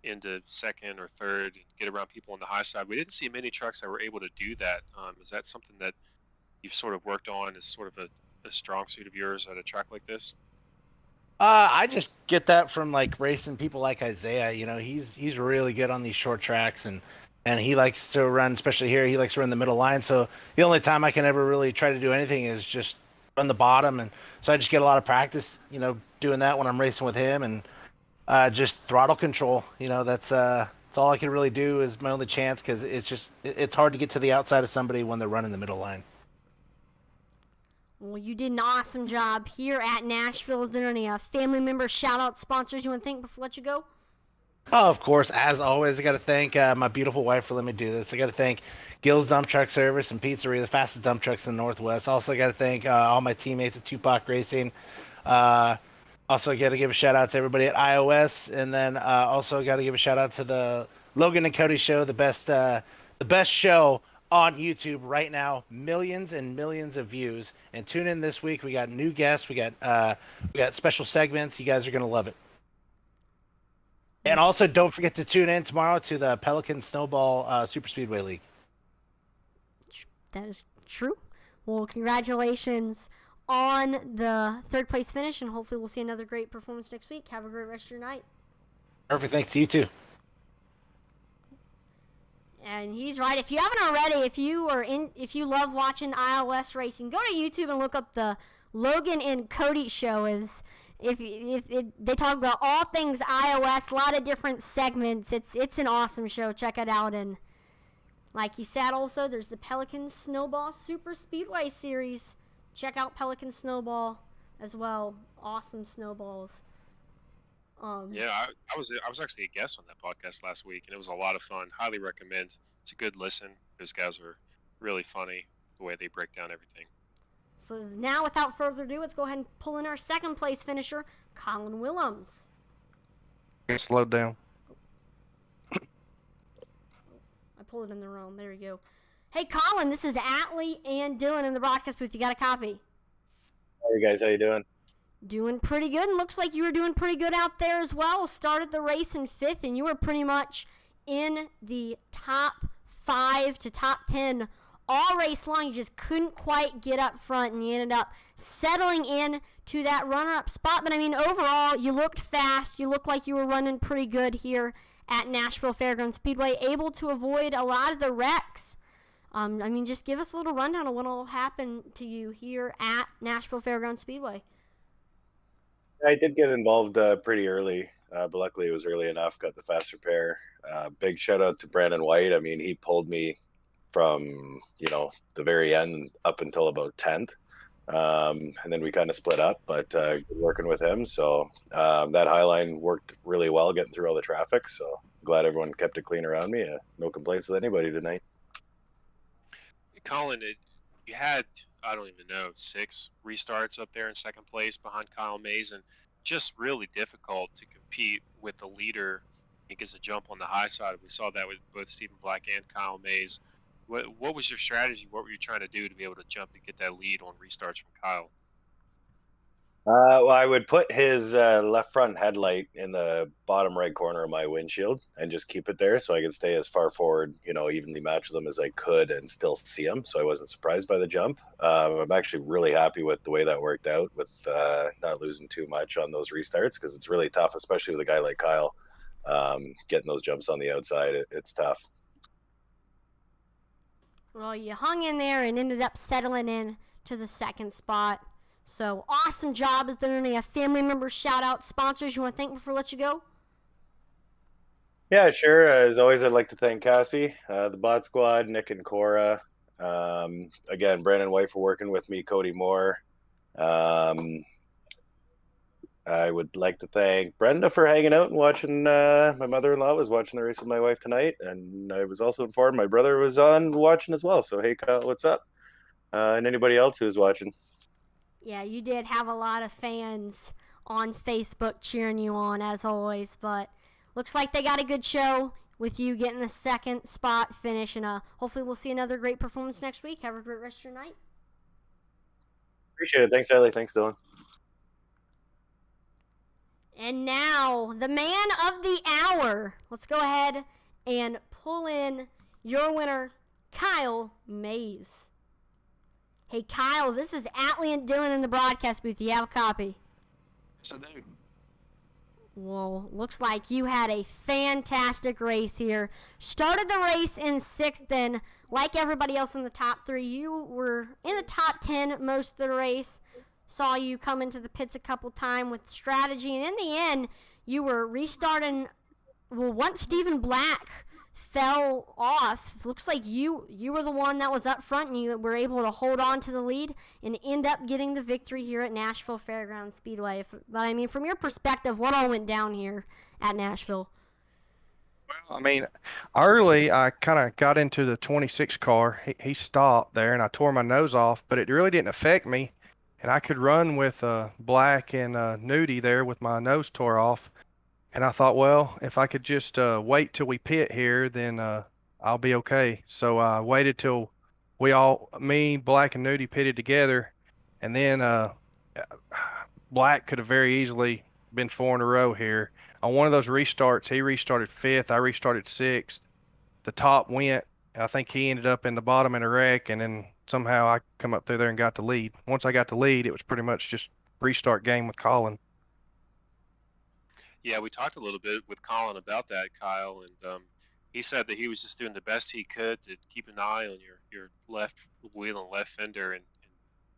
into 2nd or 3rd and get around people on the high side. We didn't see many trucks that were able to do that. Is that something that you've sort of worked on as sort of a strong suit of yours at a track like this? I just get that from like racing people like Isaiah. He's really good on these short tracks, and he likes to run, especially here. He likes to run the middle line. So the only time I can ever really try to do anything is just run the bottom, and so I just get a lot of practice, doing that when I'm racing with him, and just throttle control. That's all I can really do is my only chance, because it's hard to get to the outside of somebody when they're running the middle line. Well, you did an awesome job here at Nashville. Is there any family members, shout-out sponsors you want to thank before I let you go? Oh, of course, as always, I got to thank my beautiful wife for letting me do this. I got to thank Gill's Dump Truck Service and Pizzeria, the fastest dump trucks in the Northwest. Also, got to thank all my teammates at Tupac Racing. Also, got to give a shout-out to everybody at iOS, and then also got to give a shout-out to the Logan and Cody Show, the best show on YouTube right now, millions and millions of views. And tune in this week. We got new guests. We got special segments. You guys are gonna love it. And also, don't forget to tune in tomorrow to the Pelican Snowball Super Speedway League. That is true. Well, congratulations on the 3rd place finish, and hopefully we'll see another great performance next week. Have a great rest of your night. Perfect. Thanks to you too. And he's right. If you haven't already, if you love watching iOS racing, go to YouTube and look up the Logan and Cody Show. They talk about all things iOS, a lot of different segments. It's an awesome show. Check it out. And like you said, also there's the Pelican Snowball Super Speedway Series. Check out Pelican Snowball as well. Awesome snowballs. Yeah, I was actually a guest on that podcast last week, and it was a lot of fun. Highly recommend. It's a good listen. Those guys are really funny, the way they break down everything. So now, without further ado, let's go ahead and pull in our 2nd place finisher, Colin Williams. Slow down. I pulled it in the wrong. There you go. Hey, Colin, this is Atlee and Dylan in the broadcast booth. You got a copy? Hey guys, how you doing? Doing pretty good, and looks like you were doing pretty good out there as well. Started the race in 5th, and you were pretty much in the top 5 to top 10 all race long. You just couldn't quite get up front, and you ended up settling in to that runner-up spot. But I mean, overall, you looked fast. You looked like you were running pretty good here at Nashville Fairgrounds Speedway, able to avoid a lot of the wrecks. I mean, just give us a little rundown of what all happened to you here at Nashville Fairgrounds Speedway. I did get involved pretty early, but luckily it was early enough. Got the fast repair. Big shout out to Brandon White. I mean, he pulled me from the very end up until about 10th, and then we kind of split up. But good working with him, so that high line worked really well, getting through all the traffic. So glad everyone kept it clean around me. No complaints with anybody tonight. Colin, you had I don't even know, 6 restarts up there in second place behind Kyle Mays, and just really difficult to compete with the leader. He gets a jump on the high side. We saw that with both Stephen Black and Kyle Mays. What was your strategy? What were you trying to do to be able to jump and get that lead on restarts from Kyle? Well, I would put his left front headlight in the bottom right corner of my windshield and just keep it there so I could stay as far forward, evenly match with him as I could and still see him. So I wasn't surprised by the jump. I'm actually really happy with the way that worked out with not losing too much on those restarts because it's really tough, especially with a guy like Kyle. Getting those jumps on the outside, it's tough. Well, you hung in there and ended up settling in to the second spot. So awesome job. Is there any family members, shout out, sponsors you want to thank before I let you go? Yeah, sure. As always, I'd like to thank Cassie, the Bot Squad, Nick and Cora. Again, Brandon White for working with me, Cody Moore. I would like to thank Brenda for hanging out and watching. My mother-in-law was watching the race with my wife tonight, and I was also informed my brother was on watching as well. So, hey, Kyle, what's up? And anybody else who's watching. Yeah, you did have a lot of fans on Facebook cheering you on, as always. But looks like they got a good show with you getting the second spot finish. And hopefully we'll see another great performance next week. Have a great rest of your night. Appreciate it. Thanks, Ellie. Thanks, Dylan. And now, the man of the hour. Let's go ahead and pull in your winner, Kyle Mays. Hey, Kyle, this is Atlee and Dylan in the broadcast booth. You have a copy? Yes, I do. Well, looks like you had a fantastic race here. Started the race in 6th, and like everybody else in the top 3, you were in the top 10 most of the race. Saw you come into the pits a couple times with strategy, and in the end, you were restarting. Well, once Stephen Black fell off, looks like you were the one that was up front, and you were able to hold on to the lead and end up getting the victory here at Nashville Fairgrounds Speedway. But I mean, from your perspective, what all went down here at Nashville? Well, I mean, early I kind of got into the 26 car. He stopped there, and I tore my nose off, but it really didn't affect me. And I could run with Black and Nudie there with my nose tore off. And I thought, well, if I could just wait till we pit here, then I'll be okay. So I waited till me, Black, and Nudie pitted together. And then Black could have very easily been 4 in a row here. On one of those restarts, he restarted 5th. I restarted 6th. The top went. I think he ended up in the bottom in a wreck, and then somehow I come up through there and got the lead. Once I got the lead, it was pretty much just restart game with Colin. Yeah, we talked a little bit with Colin about that, Kyle, and he said that he was just doing the best he could to keep an eye on your left wheel and left fender and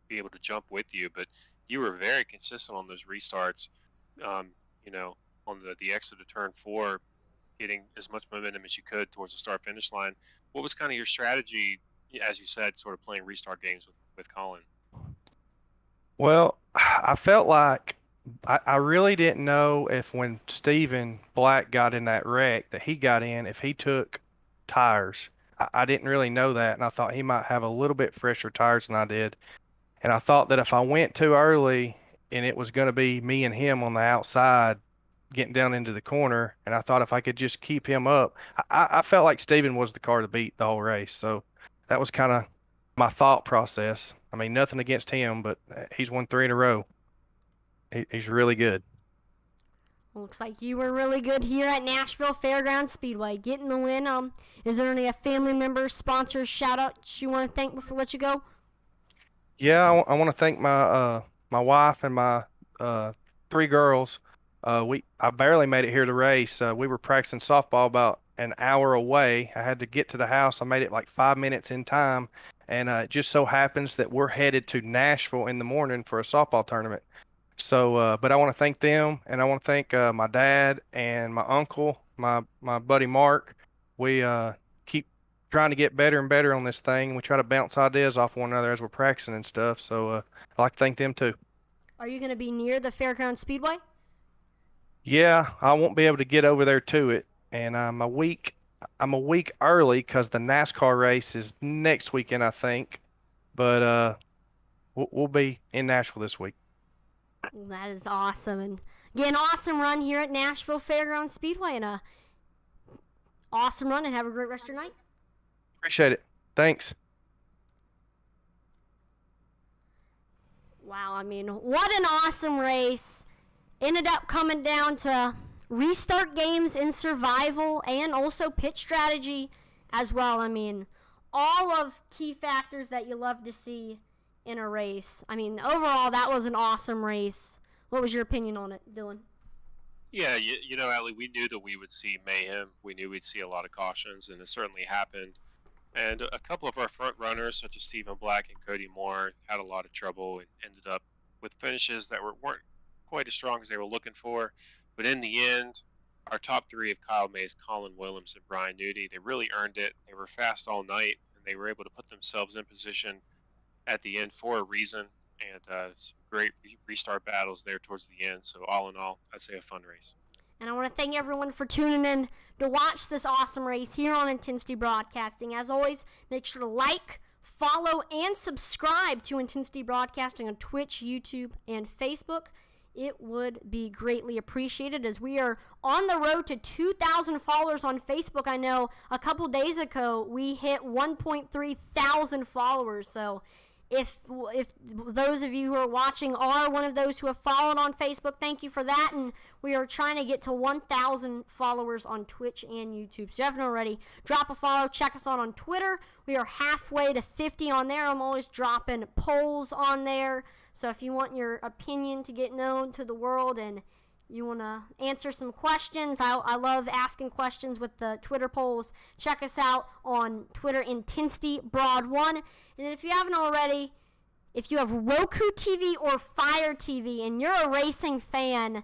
be able to jump with you. But you were very consistent on those restarts. On the exit of turn 4, getting as much momentum as you could towards the start finish line. What was kind of your strategy, as you said, sort of playing restart games with Colin? Well, I felt like I really didn't know if when Stephen Black got in that wreck that he got in, if he took tires. I didn't really know that, and I thought he might have a little bit fresher tires than I did. And I thought that if I went too early and it was going to be me and him on the outside getting down into the corner, and I thought if I could just keep him up, I felt like Stephen was the car to beat the whole race. So that was kind of my thought process. I mean, nothing against him, but he's won 3 in a row. He's really good. Looks like you were really good here at Nashville Fairgrounds Speedway, getting the win. Is there any family members, sponsors, shout-outs you want to thank before I let you go? Yeah, I want to thank my my wife and my 3 girls. I barely made it here to race. We were practicing softball about an hour away. I had to get to the house. I made it like 5 minutes in time, and it just so happens that we're headed to Nashville in the morning for a softball tournament. So, but I want to thank them, and I want to thank my dad and my uncle, my buddy Mark. We keep trying to get better and better on this thing. We try to bounce ideas off one another as we're practicing and stuff. So I'd like to thank them too. Are you going to be near the Fairgrounds Speedway? Yeah, I won't be able to get over there to it, and I'm a week early because the NASCAR race is next weekend, I think. But we'll be in Nashville this week. That is awesome. And again, awesome run here at Nashville Fairgrounds Speedway, and a awesome run, and have a great rest of your night. Appreciate it. Thanks. Wow, I mean, what an awesome race. Ended up coming down to restart games in survival and also pitch strategy as well. I mean, all of key factors that you love to see in a race. I mean, overall, that was an awesome race. What was your opinion on it, Dylan? Yeah, you know, Allie, we knew that we would see mayhem. We knew we'd see a lot of cautions, and it certainly happened. And a couple of our front runners, such as Stephen Black and Cody Moore, had a lot of trouble and ended up with finishes that weren't quite as strong as they were looking for. But in the end, our top three of Kyle Mays, Colin Willems, and Brian Nudie, they really earned it. They were fast all night, and they were able to put themselves in position at the end for a reason. And some great restart battles there towards the end. So all in all, I'd say a fun race. And I want to thank everyone for tuning in to watch this awesome race here on Intensity Broadcasting. As always, make sure to like, follow, and subscribe to Intensity Broadcasting on Twitch, YouTube, and Facebook. It would be greatly appreciated as we are on the road to 2,000 followers on Facebook. I know a couple days ago we hit 1.3 thousand followers. So if those of you who are watching are one of those who have followed on Facebook, thank you for that. And we are trying to get to 1,000 followers on Twitch and YouTube. So if you haven't already, drop a follow. Check us out on Twitter. We are halfway to 50 on there. I'm always dropping polls on there. So if you want your opinion to get known to the world and you want to answer some questions, I love asking questions with the Twitter polls. Check us out on Twitter, Intensity Broad 1. And if you haven't already, if you have Roku TV or Fire TV and you're a racing fan,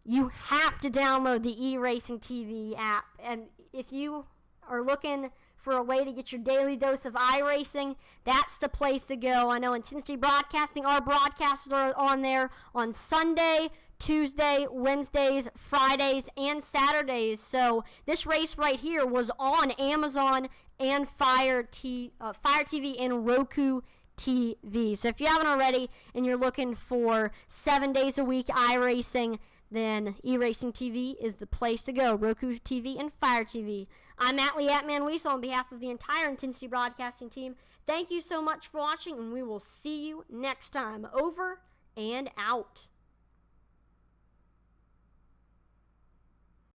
you have to download the eRacing TV app. And if you are looking for a way to get your daily dose of iRacing, that's the place to go. I know Intensity Broadcasting, our broadcasters are on there on Sunday, Tuesday, Wednesdays, Fridays, and Saturdays. So this race right here was on Amazon and Fire TV and Roku TV. So if you haven't already and you're looking for 7 days a week iRacing, then eRacing TV is the place to go. Roku TV and Fire TV. I'm Atlee Atman-Weasel on behalf of the entire Intensity Broadcasting team. Thank you so much for watching, and we will see you next time. Over and out.